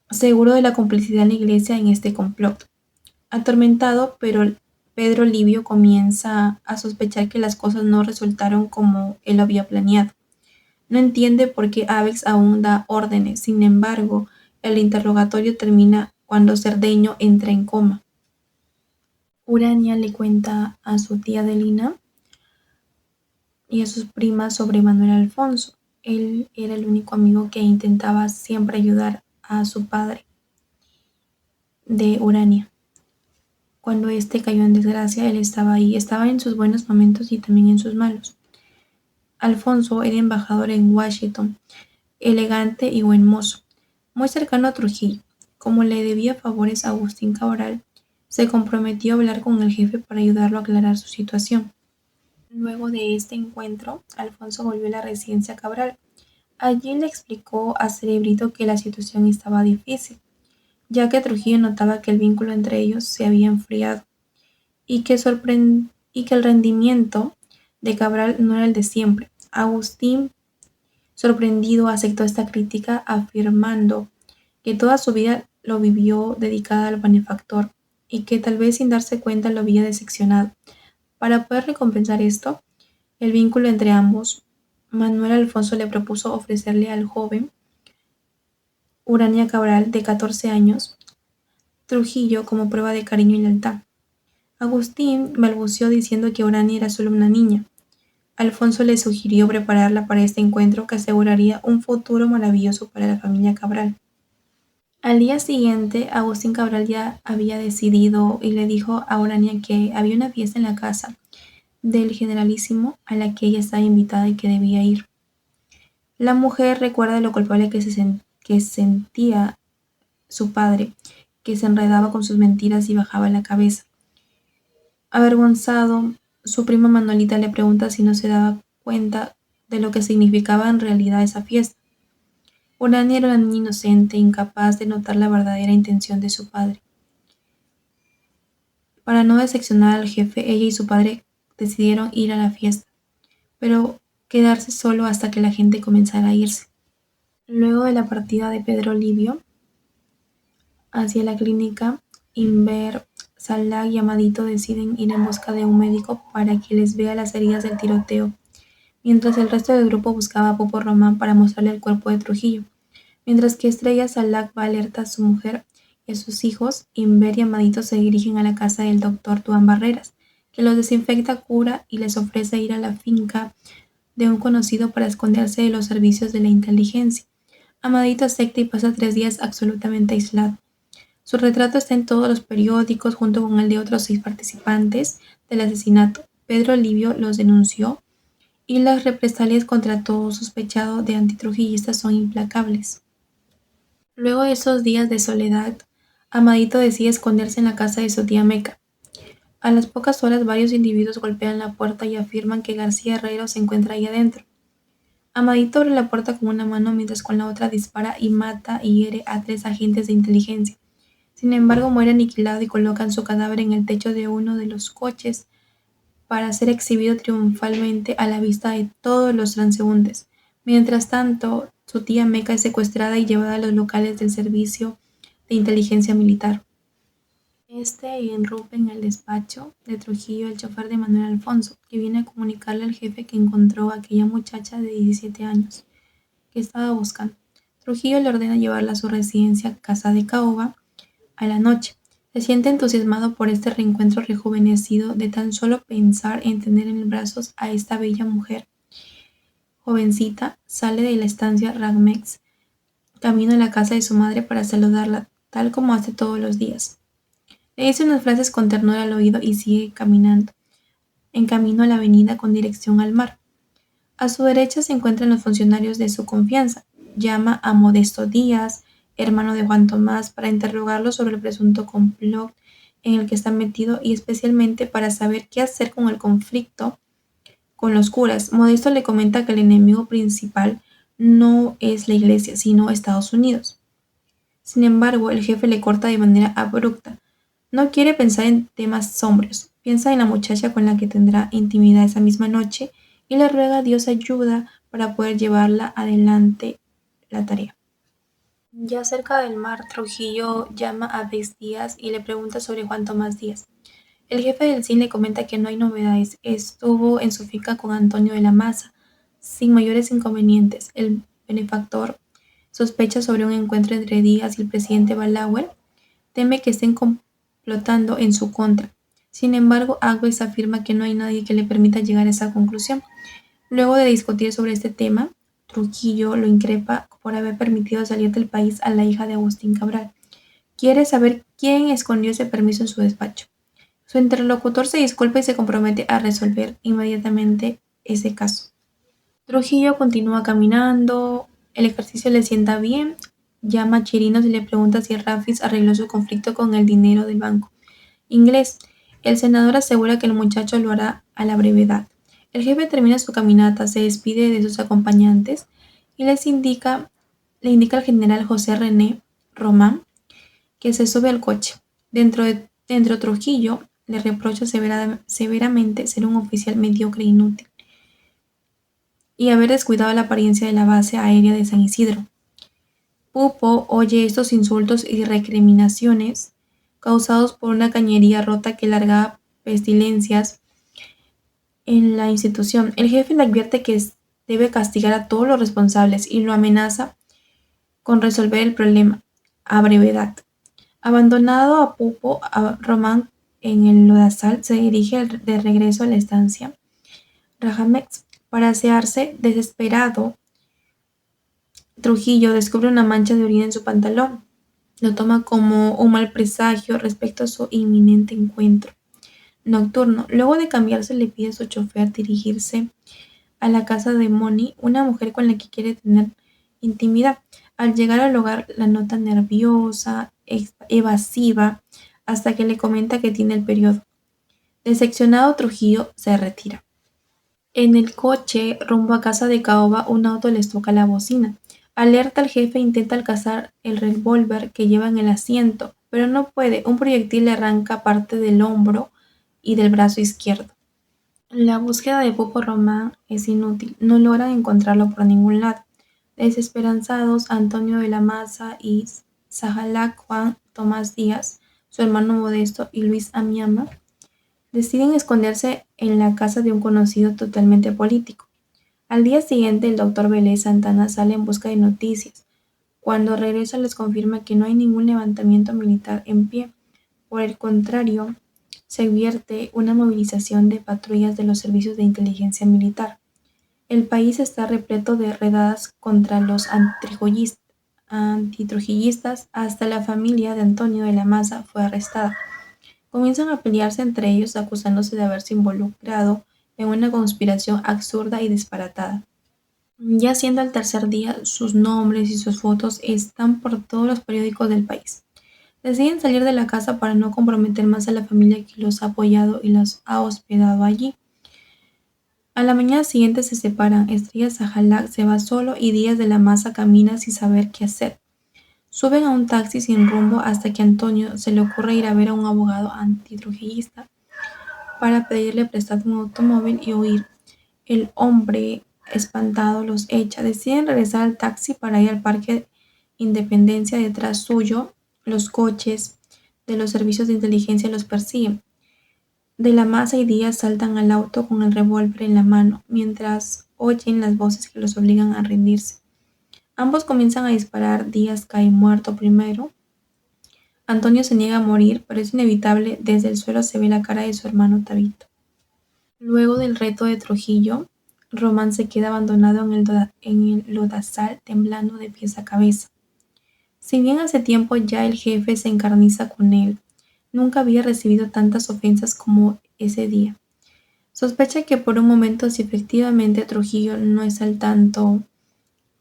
seguro de la complicidad de la iglesia en este complot. Atormentado, pero Pedro Livio comienza a sospechar que las cosas no resultaron como él había planeado. No entiende por qué Avex aún da órdenes. Sin embargo, el interrogatorio termina cuando Cerdeño entra en coma. Urania le cuenta a su tía Adelina y a sus primas sobre Manuel Alfonso. Él era el único amigo que intentaba siempre ayudar a su padre de Urania. Cuando éste cayó en desgracia, él estaba ahí. Estaba en sus buenos momentos y también en sus malos. Alfonso era embajador en Washington, elegante y buen mozo, muy cercano a Trujillo. Como le debía favores a Agustín Cabral, se comprometió a hablar con el jefe para ayudarlo a aclarar su situación. Luego de este encuentro, Alfonso volvió a la residencia Cabral. Allí le explicó a Cerebrito que la situación estaba difícil. ya que Trujillo notaba que el vínculo entre ellos se había enfriado y que el rendimiento de Cabral no era el de siempre. Agustín, sorprendido, aceptó esta crítica, afirmando que toda su vida lo vivió dedicada al benefactor y que tal vez sin darse cuenta lo había decepcionado. Para poder recompensar esto, el vínculo entre ambos, Manuel Alfonso le propuso ofrecerle al joven Urania Cabral, de 14 años, Trujillo como prueba de cariño y lealtad. Agustín balbuceó diciendo que Urania era solo una niña. Alfonso le sugirió prepararla para este encuentro que aseguraría un futuro maravilloso para la familia Cabral. Al día siguiente, Agustín Cabral ya había decidido y le dijo a Urania que había una fiesta en la casa del generalísimo a la que ella estaba invitada y que debía ir. La mujer recuerda lo culpable que sentía su padre, que se enredaba con sus mentiras y bajaba la cabeza. Avergonzado, su prima Manolita le pregunta si no se daba cuenta de lo que significaba en realidad esa fiesta. Urania era una niña inocente, incapaz de notar la verdadera intención de su padre. Para no decepcionar al jefe, ella y su padre decidieron ir a la fiesta, pero quedarse solo hasta que la gente comenzara a irse. Luego de la partida de Pedro Livio hacia la clínica, Inver, Salah y Amadito deciden ir en busca de un médico para que les vea las heridas del tiroteo, mientras el resto del grupo buscaba a Popo Román para mostrarle el cuerpo de Trujillo. Mientras que Estrella Salak va alerta a su mujer y a sus hijos, Inver y Amadito se dirigen a la casa del doctor Duan Barreras, que los desinfecta, cura y les ofrece ir a la finca de un conocido para esconderse de los servicios de la inteligencia. Amadito acepta y pasa 3 días absolutamente aislado. Su retrato está en todos los periódicos junto con el de otros 6 participantes del asesinato. Pedro Livio los denunció y las represalias contra todo sospechado de antitrujillistas son implacables. Luego de esos días de soledad, Amadito decide esconderse en la casa de su tía Meca. A las pocas horas varios individuos golpean la puerta y afirman que García Herrero se encuentra ahí adentro. Amadito abre la puerta con una mano mientras con la otra dispara y mata y hiere a 3 agentes de inteligencia. Sin embargo, muere aniquilado y colocan su cadáver en el techo de uno de los coches para ser exhibido triunfalmente a la vista de todos los transeúntes. Mientras tanto, su tía Meca es secuestrada y llevada a los locales del Servicio de Inteligencia Militar. Este irrumpe en el despacho de Trujillo, el chofer de Manuel Alfonso, que viene a comunicarle al jefe que encontró a aquella muchacha de 17 años que estaba buscando. Trujillo le ordena llevarla a su residencia, Casa de Caoba, a la noche. Se siente entusiasmado por este reencuentro rejuvenecido de tan solo pensar en tener en brazos a esta bella mujer. Jovencita, sale de la estancia Ragmex, camino a la casa de su madre para saludarla, tal como hace todos los días. Le dice unas frases con ternura al oído y sigue caminando, en camino a la avenida con dirección al mar. A su derecha se encuentran los funcionarios de su confianza. Llama a Modesto Díaz, hermano de Juan Tomás, para interrogarlo sobre el presunto complot en el que está metido y especialmente para saber qué hacer con el conflicto con los curas. Modesto le comenta que el enemigo principal no es la iglesia, sino Estados Unidos. Sin embargo, el jefe le corta de manera abrupta. No quiere pensar en temas sombríos. Piensa en la muchacha con la que tendrá intimidad esa misma noche y le ruega a Dios ayuda para poder llevarla adelante la tarea. Ya cerca del mar, Trujillo llama a Beis Díaz y le pregunta sobre Juan Tomás Díaz. El jefe del CIN le comenta que no hay novedades. Estuvo en su finca con Antonio de la Maza, sin mayores inconvenientes. El benefactor sospecha sobre un encuentro entre Díaz y el presidente Balaguer. Teme que estén complotando en su contra. Sin embargo, Agües afirma que no hay nadie que le permita llegar a esa conclusión. Luego de discutir sobre este tema, Trujillo lo increpa por haber permitido salir del país a la hija de Agustín Cabral. Quiere saber quién escondió ese permiso en su despacho. Su interlocutor se disculpa y se compromete a resolver inmediatamente ese caso. Trujillo continúa caminando, el ejercicio le sienta bien, llama a Chirinos y le pregunta si Rafis arregló su conflicto con el dinero del banco inglés. El senador asegura que el muchacho lo hará a la brevedad. El jefe termina su caminata, se despide de sus acompañantes y le indica al general José René Román que se sube al coche. Dentro Trujillo le reprocha severamente ser un oficial mediocre e inútil y haber descuidado la apariencia de la base aérea de San Isidro. Pupo oye estos insultos y recriminaciones causados por una cañería rota que largaba pestilencias en la institución. El jefe le advierte que debe castigar a todos los responsables y lo amenaza con resolver el problema a brevedad. Abandonado a Pupo, Román en el lodazal se dirige de regreso a la estancia Rajamex. Para asearse, desesperado, Trujillo descubre una mancha de orina en su pantalón. Lo toma como un mal presagio respecto a su inminente encuentro nocturno. Luego de cambiarse, le pide a su chofer dirigirse a la casa de Moni, una mujer con la que quiere tener intimidad. Al llegar al hogar, la nota nerviosa, evasiva, hasta que le comenta que tiene el periodo. Decepcionado, Trujillo se retira. En el coche, rumbo a casa de Caoba, un auto les toca la bocina. Alerta al jefe e intenta alcanzar el revólver que lleva en el asiento, pero no puede. Un proyectil le arranca parte del hombro y del brazo izquierdo. La búsqueda de Pupo Román es inútil, no logran encontrarlo por ningún lado. Desesperanzados, Antonio de la Maza y Sajalac Juan Tomás Díaz, su hermano Modesto y Luis Amiama, deciden esconderse en la casa de un conocido totalmente apolítico. Al día siguiente, el doctor Vélez Santana sale en busca de noticias. Cuando regresa les confirma que no hay ningún levantamiento militar en pie. Por el contrario, se vierte una movilización de patrullas de los servicios de inteligencia militar. El país está repleto de redadas contra los antitrujillistas. Hasta la familia de Antonio de la Maza fue arrestada. Comienzan a pelearse entre ellos acusándose de haberse involucrado en una conspiración absurda y disparatada. Ya siendo el tercer día, sus nombres y sus fotos están por todos los periódicos del país. Deciden salir de la casa para no comprometer más a la familia que los ha apoyado y los ha hospedado allí. A la mañana siguiente se separan. Estrella Sajalac se va solo y Díaz de la Maza camina sin saber qué hacer. Suben a un taxi sin rumbo hasta que a Antonio se le ocurre ir a ver a un abogado antitrujillista para pedirle prestado un automóvil y huir. El hombre, espantado, los echa. Deciden regresar al taxi para ir al Parque Independencia. Detrás suyo, los coches de los servicios de inteligencia los persiguen. De la Maza y Díaz saltan al auto con el revólver en la mano, mientras oyen las voces que los obligan a rendirse. Ambos comienzan a disparar. Díaz cae muerto primero. Antonio se niega a morir, pero es inevitable. Desde el suelo se ve la cara de su hermano Tabito. Luego del reto de Trujillo, Román se queda abandonado en el lodazal, temblando de pies a cabeza. Si bien hace tiempo ya el jefe se encarniza con él, nunca había recibido tantas ofensas como ese día. Sospecha que por un momento si efectivamente Trujillo no es al tanto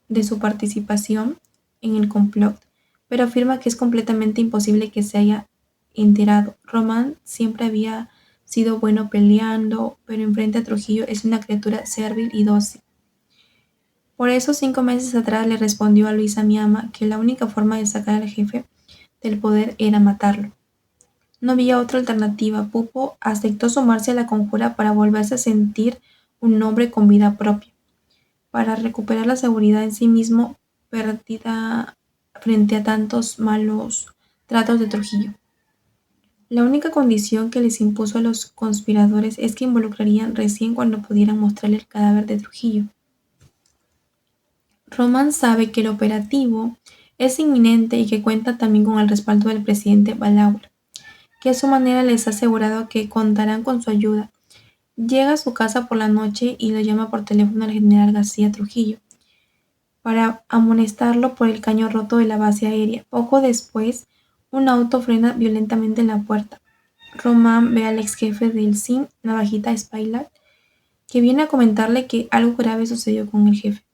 de su participación en el complot, pero afirma que es completamente imposible que se haya enterado. Román siempre había sido bueno peleando, pero enfrente a Trujillo es una criatura servil y dócil. Por eso 5 meses atrás le respondió a Luis Amiama que la única forma de sacar al jefe del poder era matarlo. No había otra alternativa. Pupo aceptó sumarse a la conjura para volverse a sentir un hombre con vida propia, para recuperar la seguridad en sí mismo perdida frente a tantos malos tratos de Trujillo. La única condición que les impuso a los conspiradores es que involucrarían recién cuando pudieran mostrarle el cadáver de Trujillo. Román sabe que el operativo es inminente y que cuenta también con el respaldo del presidente Balaguer, que a su manera les ha asegurado que contarán con su ayuda. Llega a su casa por la noche y lo llama por teléfono al general García Trujillo para amonestarlo por el caño roto de la base aérea. Poco después, un auto frena violentamente en la puerta. Román ve al ex jefe del SIM, Navajita Spaylat, que viene a comentarle que algo grave sucedió con el jefe.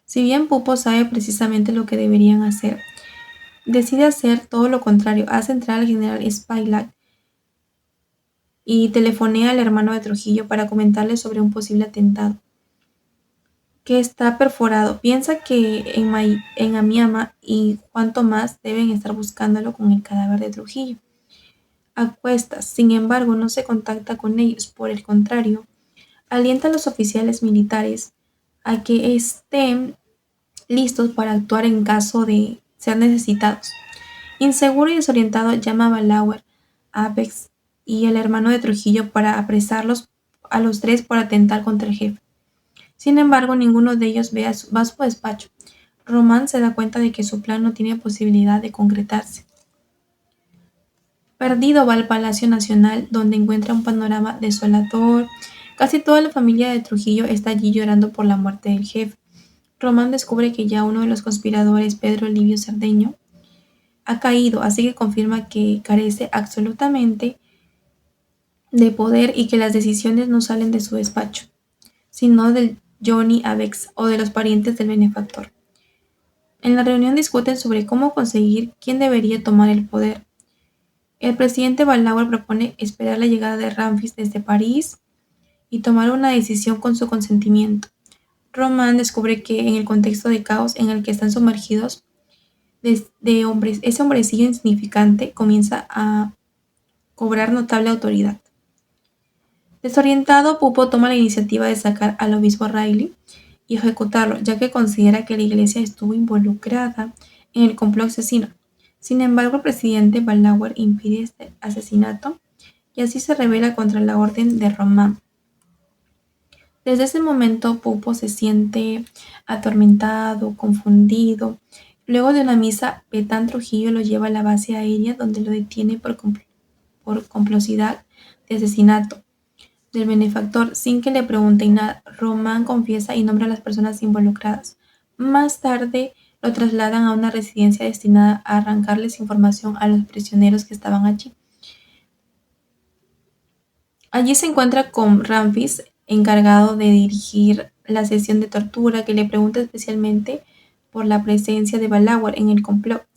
Si bien Pupo sabe precisamente lo que deberían hacer, decide hacer todo lo contrario. Hace entrar al general Spaylat y telefonea al hermano de Trujillo para comentarle sobre un posible atentado. que está perforado. Piensa que en Amiama y Juan Tomás deben estar buscándolo con el cadáver de Trujillo. A cuestas, sin embargo, no se contacta con ellos. Por el contrario, alienta a los oficiales militares a que estén listos para actuar en caso de ser necesitados. Inseguro y desorientado, llama a Balaguer, a Apex y el hermano de Trujillo para apresarlos a los tres por atentar contra el jefe. Sin embargo, ninguno de ellos va a su despacho. Román se da cuenta de que su plan no tiene posibilidad de concretarse. Perdido va al Palacio Nacional, donde encuentra un panorama desolador. Casi toda la familia de Trujillo está allí llorando por la muerte del jefe. Román descubre que ya uno de los conspiradores, Pedro Livio Cerdeño, ha caído, así que confirma que carece absolutamente de poder y que las decisiones no salen de su despacho, sino del Johnny Avex o de los parientes del benefactor. En la reunión discuten sobre cómo conseguir quién debería tomar el poder. El presidente Balaguer propone esperar la llegada de Ramfis desde París y tomar una decisión con su consentimiento. Román descubre que en el contexto de caos en el que están sumergidos de hombres, ese hombrecillo insignificante comienza a cobrar notable autoridad. Desorientado, Pupo toma la iniciativa de sacar al obispo Riley y ejecutarlo, ya que considera que la iglesia estuvo involucrada en el complot asesino. Sin embargo, el presidente Balaguer impide este asesinato y así se rebela contra la orden de Román. Desde ese momento, Pupo se siente atormentado, confundido. Luego de una misa, Betán Trujillo lo lleva a la base aérea, donde lo detiene por complicidad de asesinato del benefactor. Sin que le pregunten nada, Román confiesa y nombra a las personas involucradas. Más tarde lo trasladan a una residencia destinada a arrancarles información a los prisioneros que estaban allí. Allí se encuentra con Ramfis, encargado de dirigir la sesión de tortura, que le pregunta especialmente por la presencia de Balaguer en el complot.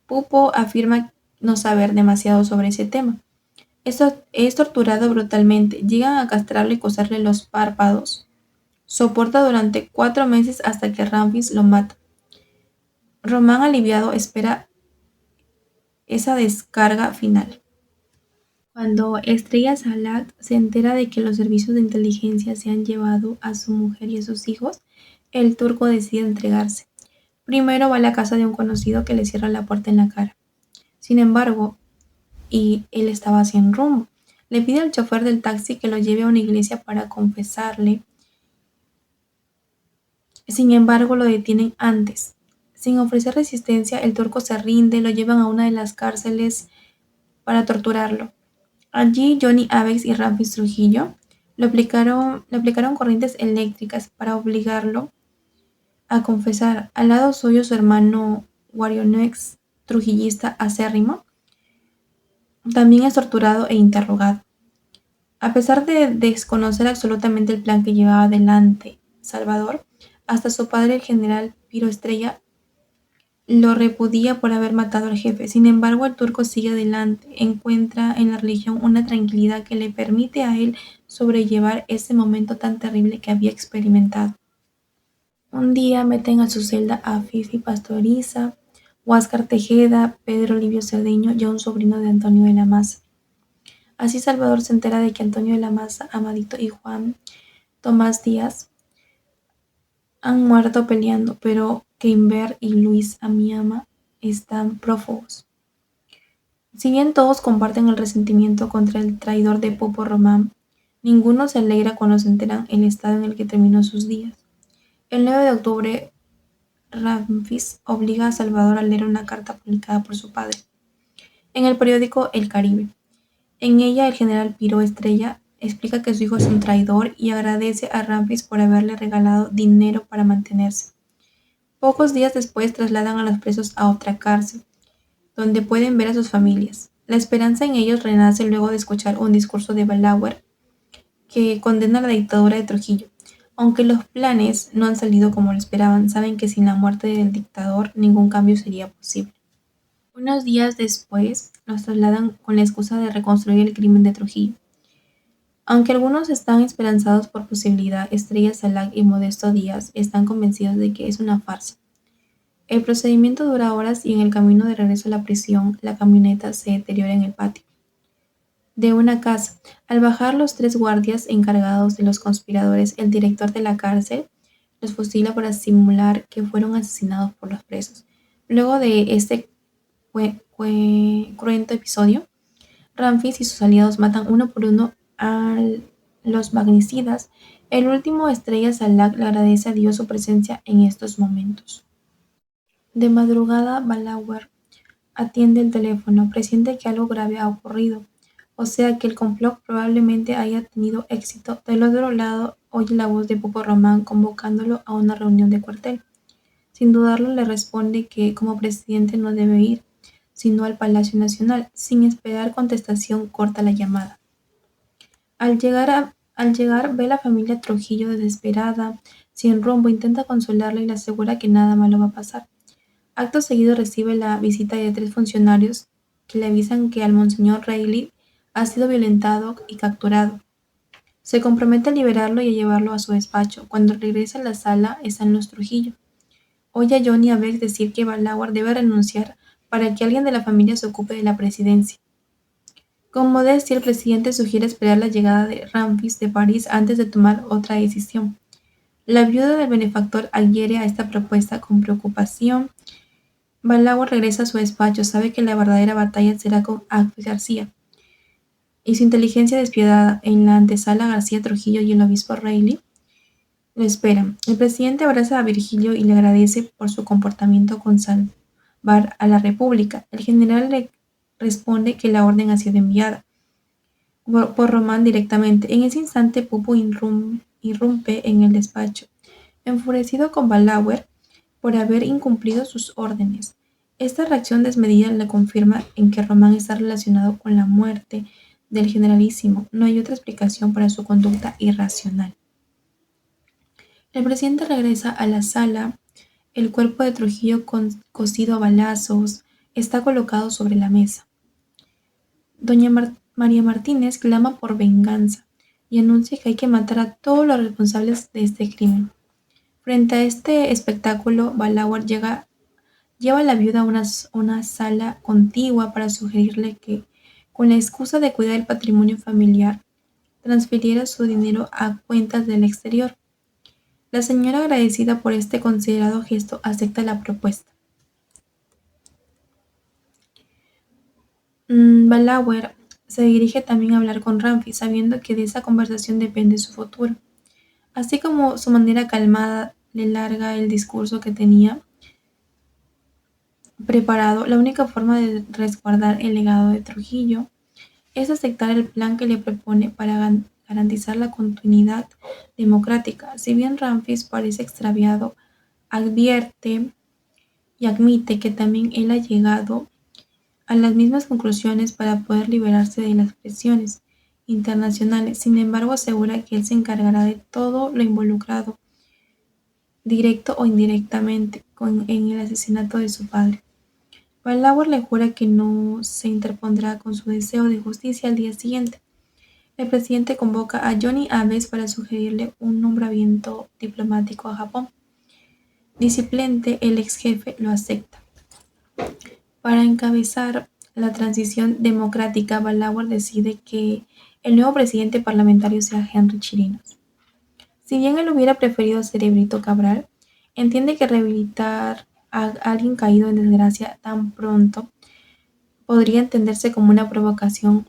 Pupo afirma no saber demasiado sobre ese tema. Es torturado brutalmente, llegan a castrarlo y coserle los párpados. Soporta durante 4 meses hasta que Ramfis lo mata. Román, aliviado, espera esa descarga final. Cuando Estrella Salad se entera de que los servicios de inteligencia se han llevado a su mujer y a sus hijos, el turco decide entregarse. Primero va a la casa de un conocido que le cierra la puerta en la cara. Sin embargo, él estaba sin rumbo. Le pide al chofer del taxi que lo lleve a una iglesia para confesarle. Sin embargo, lo detienen antes. Sin ofrecer resistencia, el turco se rinde, lo llevan a una de las cárceles para torturarlo. Allí, Johnny Avex y Ramfis Trujillo le aplicaron corrientes eléctricas para obligarlo a confesar. Al lado suyo, su hermano Guarionex, trujillista acérrimo, también es torturado e interrogado. A pesar de desconocer absolutamente el plan que llevaba adelante Salvador, hasta su padre, el general Piro Estrella, lo repudia por haber matado al jefe. Sin embargo, el turco sigue adelante, encuentra en la religión una tranquilidad que le permite a él sobrellevar ese momento tan terrible que había experimentado. Un día meten a su celda a Fifi Pastoriza, Huáscar Tejeda, Pedro Livio Cerdeño y a un sobrino de Antonio de la Maza. Así Salvador se entera de que Antonio de la Maza, Amadito y Juan Tomás Díaz han muerto peleando, pero que Inver y Luis Amiama están prófugos. Si bien todos comparten el resentimiento contra el traidor de Pupo Román, ninguno se alegra cuando se enteran el estado en el que terminó sus días. El 9 de octubre, Ramfis obliga a Salvador a leer una carta publicada por su padre en el periódico El Caribe. En ella, el general Piro Estrella explica que su hijo es un traidor y agradece a Ramfis por haberle regalado dinero para mantenerse. Pocos días después trasladan a los presos a otra cárcel, donde pueden ver a sus familias. La esperanza en ellos renace luego de escuchar un discurso de Balaguer que condena la dictadura de Trujillo. Aunque los planes no han salido como lo esperaban, saben que sin la muerte del dictador ningún cambio sería posible. Unos días después los trasladan con la excusa de reconstruir el crimen de Trujillo. Aunque algunos están esperanzados por posibilidad, Estrella Salak y Modesto Díaz están convencidos de que es una farsa. El procedimiento dura horas y en el camino de regreso a la prisión, la camioneta se deteriora en el patio de una casa. Al bajar los tres guardias encargados de los conspiradores, el director de la cárcel los fusila para simular que fueron asesinados por los presos. Luego de este cruento episodio, Ramfis y sus aliados matan uno por uno a los magnicidas. El último, Estrella Salak, le agradece a Dios su presencia en estos momentos. De madrugada, Balaguer atiende el teléfono, presiente que algo grave ha ocurrido, o sea que el complot probablemente haya tenido éxito. Del otro lado, oye la voz de Pupo Román convocándolo a una reunión de cuartel. Sin dudarlo, le responde que como presidente no debe ir, sino al Palacio Nacional. Sin esperar contestación, corta la llamada. Al llegar, ve a la familia Trujillo desesperada, sin rumbo, intenta consolarla y le asegura que nada malo va a pasar. Acto seguido recibe la visita de tres funcionarios que le avisan que al monseñor Reilly ha sido violentado y capturado. Se compromete a liberarlo y a llevarlo a su despacho. Cuando regresa a la sala están los Trujillo. Oye a Johnny a Beck decir que Balaguer debe renunciar para que alguien de la familia se ocupe de la presidencia. Con modestia, el presidente sugiere esperar la llegada de Ramfis de París antes de tomar otra decisión. La viuda del benefactor adhiere a esta propuesta con preocupación. Balaguer regresa a su despacho, sabe que la verdadera batalla será con Ángel García y su inteligencia despiadada. En la antesala, García Trujillo y el obispo Reilly lo esperan. El presidente abraza a Virgilio y le agradece por su comportamiento con salvar a la República. El general le responde que la orden ha sido enviada por Román directamente. En ese instante, Pupo irrumpe en el despacho, enfurecido con Balaguer por haber incumplido sus órdenes. Esta reacción desmedida le confirma en que Román está relacionado con la muerte del generalísimo. No hay otra explicación para su conducta irracional. El presidente regresa a la sala. El cuerpo de Trujillo cosido a balazos está colocado sobre la mesa. Doña María Martínez clama por venganza y anuncia que hay que matar a todos los responsables de este crimen. Frente a este espectáculo, Balaguer lleva a la viuda a una sala contigua para sugerirle que, con la excusa de cuidar el patrimonio familiar, transfiriera su dinero a cuentas del exterior. La señora, agradecida por este considerado gesto, acepta la propuesta. Balaguer se dirige también a hablar con Ramfis, sabiendo que de esa conversación depende su futuro. Así como su manera calmada le larga el discurso que tenía preparado, la única forma de resguardar el legado de Trujillo es aceptar el plan que le propone para garantizar la continuidad democrática. Si bien Ramfis parece extraviado, advierte y admite que también él ha llegado a las mismas conclusiones para poder liberarse de las presiones internacionales. Sin embargo, asegura que él se encargará de todo lo involucrado, directo o indirectamente, en el asesinato de su padre. Balaguer le jura que no se interpondrá con su deseo de justicia. Al día siguiente, el presidente convoca a Johnny Aves para sugerirle un nombramiento diplomático a Japón. Displicente, el ex jefe, lo acepta. Para encabezar la transición democrática, Balaguer decide que el nuevo presidente parlamentario sea Henry Chirinos. Si bien él hubiera preferido a Cerebrito Cabral, entiende que rehabilitar a alguien caído en desgracia tan pronto podría entenderse como una provocación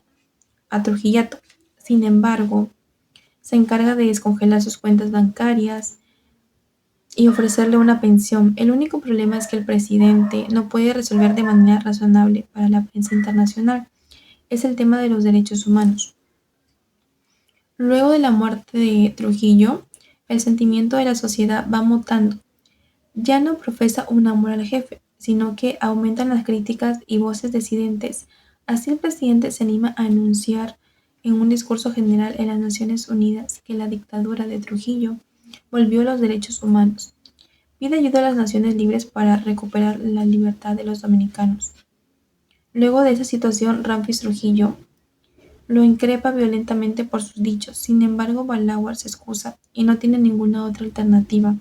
a Trujillato. Sin embargo, se encarga de descongelar sus cuentas bancarias y ofrecerle una pensión. El único problema es que el presidente no puede resolver de manera razonable para la prensa internacional. Es el tema de los derechos humanos. Luego de la muerte de Trujillo, el sentimiento de la sociedad va mutando. Ya no profesa un amor al jefe, sino que aumentan las críticas y voces disidentes. Así el presidente se anima a anunciar en un discurso general en las Naciones Unidas que la dictadura de Trujillo volvió los derechos humanos. Pide ayuda a las naciones libres para recuperar la libertad de los dominicanos. Luego de esa situación, Ramfis Trujillo lo increpa violentamente por sus dichos. Sin embargo, Balaguer se excusa y no tiene ninguna otra alternativa.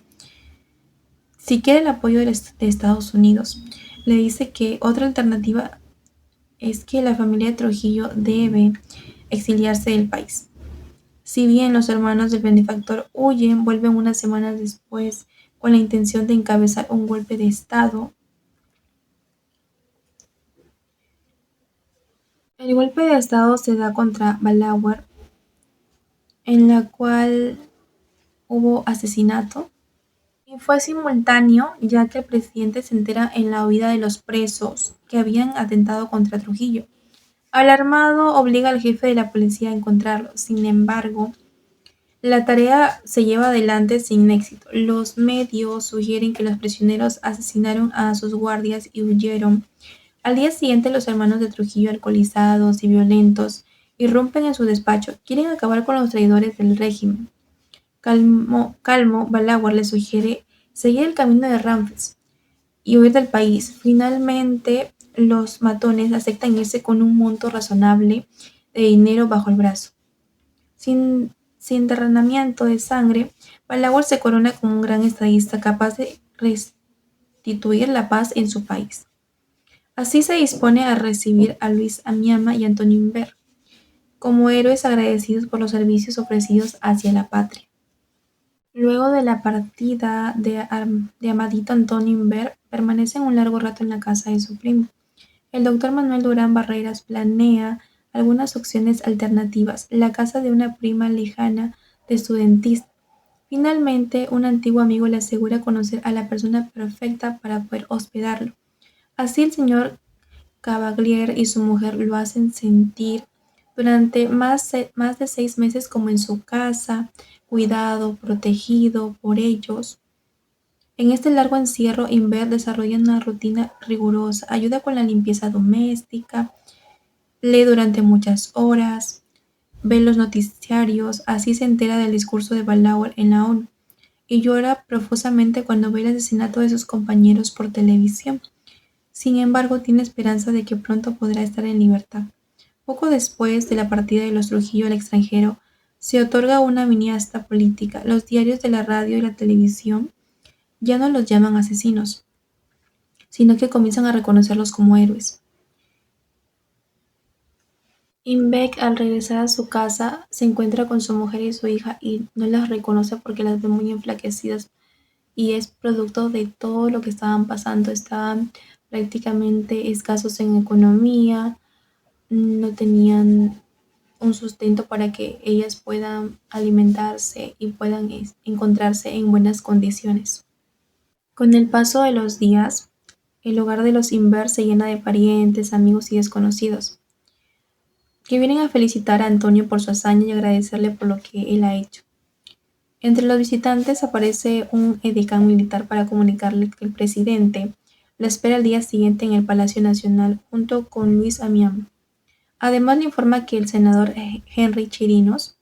Si quiere el apoyo de Estados Unidos, le dice que otra alternativa es que la familia de Trujillo debe exiliarse del país. Si bien los hermanos del benefactor huyen, vuelven unas semanas después con la intención de encabezar un golpe de Estado. El golpe de Estado se da contra Balaguer, en la cual hubo asesinato y fue simultáneo, ya que el presidente se entera en la huida de los presos que habían atentado contra Trujillo. Alarmado, obliga al jefe de la policía a encontrarlo. Sin embargo, la tarea se lleva adelante sin éxito. Los medios sugieren que los prisioneros asesinaron a sus guardias y huyeron. Al día siguiente, los hermanos de Trujillo, alcoholizados y violentos, irrumpen en su despacho. Quieren acabar con los traidores del régimen. Calmo, Balaguer le sugiere seguir el camino de Ramfis y huir del país. Finalmente, los matones aceptan irse con un monto razonable de dinero bajo el brazo. Sin derramamiento de sangre, Balaguer se corona como un gran estadista capaz de restituir la paz en su país. Así se dispone a recibir a Luis Amiama y Antonio Inver como héroes agradecidos por los servicios ofrecidos hacia la patria. Luego de la partida de Amadito, Antonio Inver permanece un largo rato en la casa de su primo. El doctor Manuel Durán Barreras planea algunas opciones alternativas: la casa de una prima lejana de su dentista. Finalmente, un antiguo amigo le asegura conocer a la persona perfecta para poder hospedarlo. Así el señor Cavalier y su mujer lo hacen sentir durante más de 6 meses como en su casa, cuidado, protegido por ellos. En este largo encierro, Inver desarrolla una rutina rigurosa, ayuda con la limpieza doméstica, lee durante muchas horas, ve los noticiarios, así se entera del discurso de Balaguer en la ONU, y llora profusamente cuando ve el asesinato de sus compañeros por televisión. Sin embargo, tiene esperanza de que pronto podrá estar en libertad. Poco después de la partida de los Trujillo al extranjero, se otorga una amnistía política. Los diarios de la radio y la televisión ya no los llaman asesinos, sino que comienzan a reconocerlos como héroes. Inbeck, al regresar a su casa, se encuentra con su mujer y su hija y no las reconoce porque las ve muy enflaquecidas, y es producto de todo lo que estaban pasando. Estaban prácticamente escasos en economía, no tenían un sustento para que ellas puedan alimentarse y puedan encontrarse en buenas condiciones. Con el paso de los días, el hogar de los Inver se llena de parientes, amigos y desconocidos, que vienen a felicitar a Antonio por su hazaña y agradecerle por lo que él ha hecho. Entre los visitantes aparece un edecán militar para comunicarle que el presidente lo espera al día siguiente en el Palacio Nacional junto con Luis Amiamo. Además le informa que el senador Henry Chirinos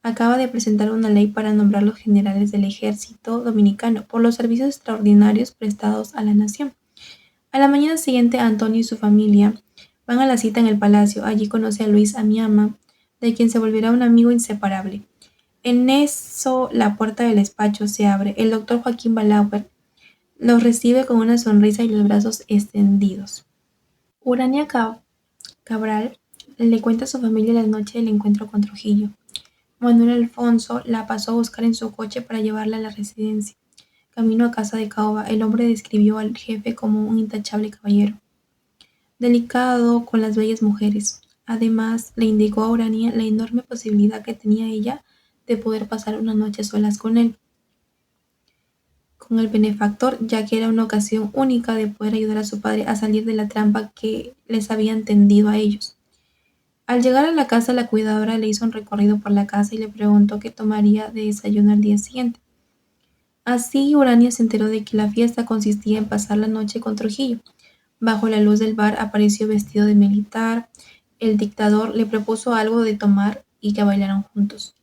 acaba de presentar una ley para nombrar los generales del ejército dominicano por los servicios extraordinarios prestados a la nación. A la mañana siguiente, Antonio y su familia van a la cita en el palacio. Allí conoce a Luis Amiama, de quien se volverá un amigo inseparable. En eso, la puerta del despacho se abre. El doctor Joaquín Balaguer los recibe con una sonrisa y los brazos extendidos. Urania Cabral le cuenta a su familia la noche del encuentro con Trujillo. Manuel Alfonso la pasó a buscar en su coche para llevarla a la residencia. Camino a casa de Caoba, el hombre describió al jefe como un intachable caballero, delicado con las bellas mujeres. Además, le indicó a Urania la enorme posibilidad que tenía ella de poder pasar una noche solas con él, con el benefactor, ya que era una ocasión única de poder ayudar a su padre a salir de la trampa que les habían tendido a ellos. Al llegar a la casa, la cuidadora le hizo un recorrido por la casa y le preguntó qué tomaría de desayuno al día siguiente. Así, Urania se enteró de que la fiesta consistía en pasar la noche con Trujillo. Bajo la luz del bar apareció vestido de militar. El dictador le propuso algo de tomar y que bailaran juntos.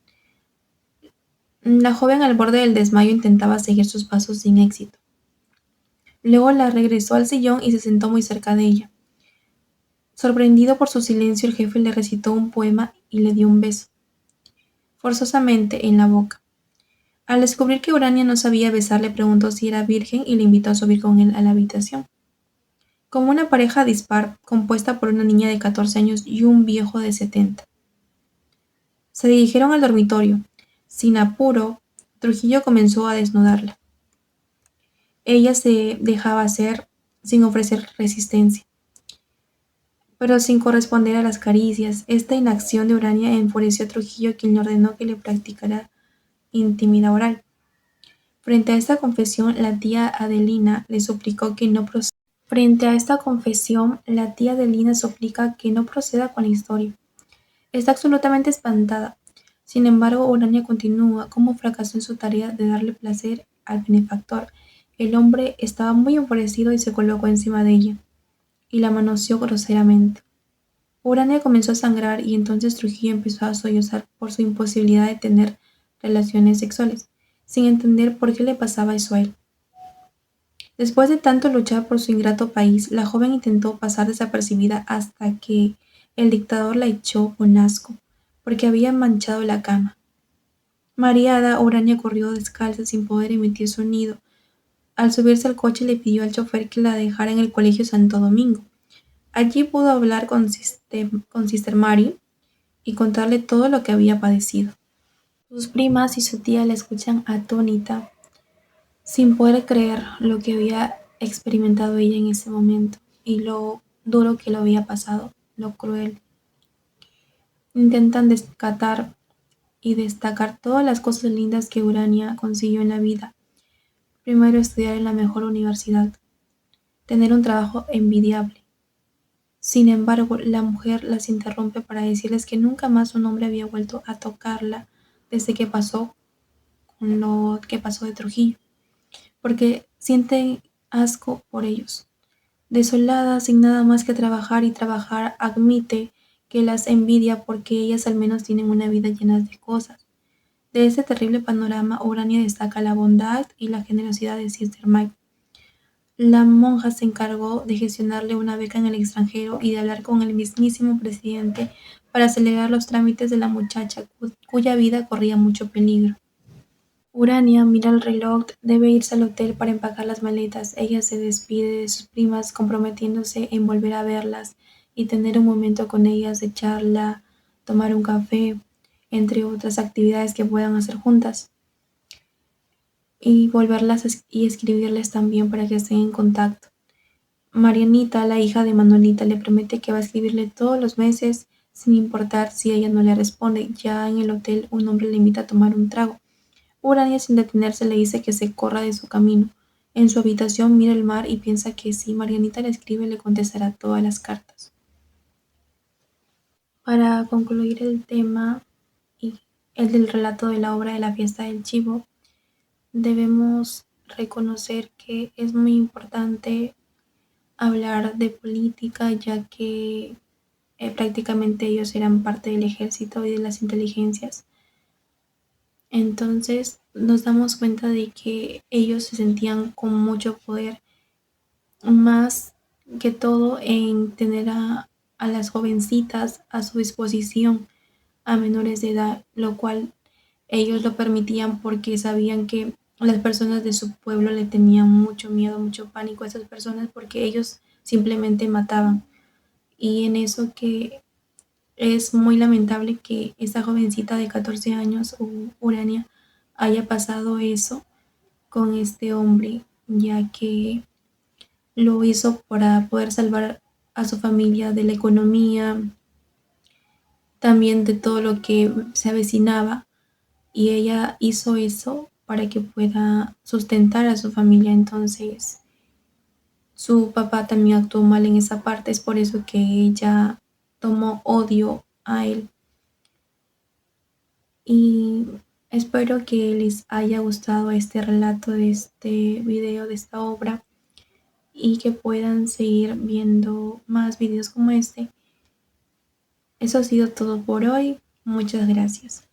La joven, al borde del desmayo, intentaba seguir sus pasos sin éxito. Luego la regresó al sillón y se sentó muy cerca de ella. Sorprendido por su silencio, el jefe le recitó un poema y le dio un beso, forzosamente, en la boca. Al descubrir que Urania no sabía besar, le preguntó si era virgen y le invitó a subir con él a la habitación. Como una pareja dispar compuesta por una niña de 14 años y un viejo de 70. Se dirigieron al dormitorio. Sin apuro, Trujillo comenzó a desnudarla. Ella se dejaba hacer sin ofrecer resistencia, pero sin corresponder a las caricias. Esta inacción de Urania enfureció a Trujillo, quien le ordenó que le practicara intimidad oral. Frente a esta confesión, la tía Adelina le suplicó que no proceda. Frente a esta confesión, la tía Adelina suplica que no proceda con la historia. Está absolutamente espantada. Sin embargo, Urania continúa. Como fracasó en su tarea de darle placer al benefactor, el hombre estaba muy enfurecido y se colocó encima de ella, y la manoseó groseramente. Urania comenzó a sangrar y entonces Trujillo empezó a sollozar por su imposibilidad de tener relaciones sexuales, sin entender por qué le pasaba eso a él. Después de tanto luchar por su ingrato país, la joven intentó pasar desapercibida hasta que el dictador la echó con asco, porque había manchado la cama. Mareada, Urania corrió descalza sin poder emitir sonido. Al subirse al coche le pidió al chofer que la dejara en el Colegio Santo Domingo. Allí pudo hablar con Sister Mary y contarle todo lo que había padecido. Sus primas y su tía la escuchan atónita, sin poder creer lo que había experimentado ella en ese momento y lo duro que lo había pasado, lo cruel. Intentan destacar todas las cosas lindas que Urania consiguió en la vida. Primero, estudiar en la mejor universidad, tener un trabajo envidiable. Sin embargo, la mujer las interrumpe para decirles que nunca más un hombre había vuelto a tocarla desde que pasó con lo que pasó de Trujillo, porque siente asco por ellos. Desolada, sin nada más que trabajar y trabajar, admite que las envidia porque ellas al menos tienen una vida llena de cosas. De ese terrible panorama, Urania destaca la bondad y la generosidad de Sister Mike. La monja se encargó de gestionarle una beca en el extranjero y de hablar con el mismísimo presidente para acelerar los trámites de la muchacha, cuya vida corría mucho peligro. Urania mira el reloj, debe irse al hotel para empacar las maletas. Ella se despide de sus primas, comprometiéndose en volver a verlas y tener un momento con ellas de charla, tomar un café, entre otras actividades que puedan hacer juntas, y y escribirles también para que estén en contacto. Marianita, la hija de Manuelita, le promete que va a escribirle todos los meses, sin importar si ella no le responde. Ya en el hotel, un hombre le invita a tomar un trago. Urania, sin detenerse, le dice que se corra de su camino. En su habitación mira el mar y piensa que si Marianita le escribe, le contestará todas las cartas. Para concluir el tema y el del relato de la obra de la fiesta del chivo, debemos reconocer que es muy importante hablar de política, ya que prácticamente ellos eran parte del ejército y de las inteligencias. Entonces nos damos cuenta de que ellos se sentían con mucho poder, más que todo en tener a las jovencitas a su disposición, a menores de edad, lo cual ellos lo permitían porque sabían que las personas de su pueblo le tenían mucho miedo, mucho pánico a esas personas porque ellos simplemente mataban. Y en eso que es muy lamentable que esta jovencita de 14 años, Urania, haya pasado eso con este hombre, ya que lo hizo para poder salvar a su familia de la economía, también de todo lo que se avecinaba, y ella hizo eso para que pueda sustentar a su familia. Entonces, su papá también actuó mal en esa parte, es por eso que ella tomó odio a él. Y espero que les haya gustado este relato de este video, de esta obra, y que puedan seguir viendo más videos como este. Eso ha sido todo por hoy. Muchas gracias.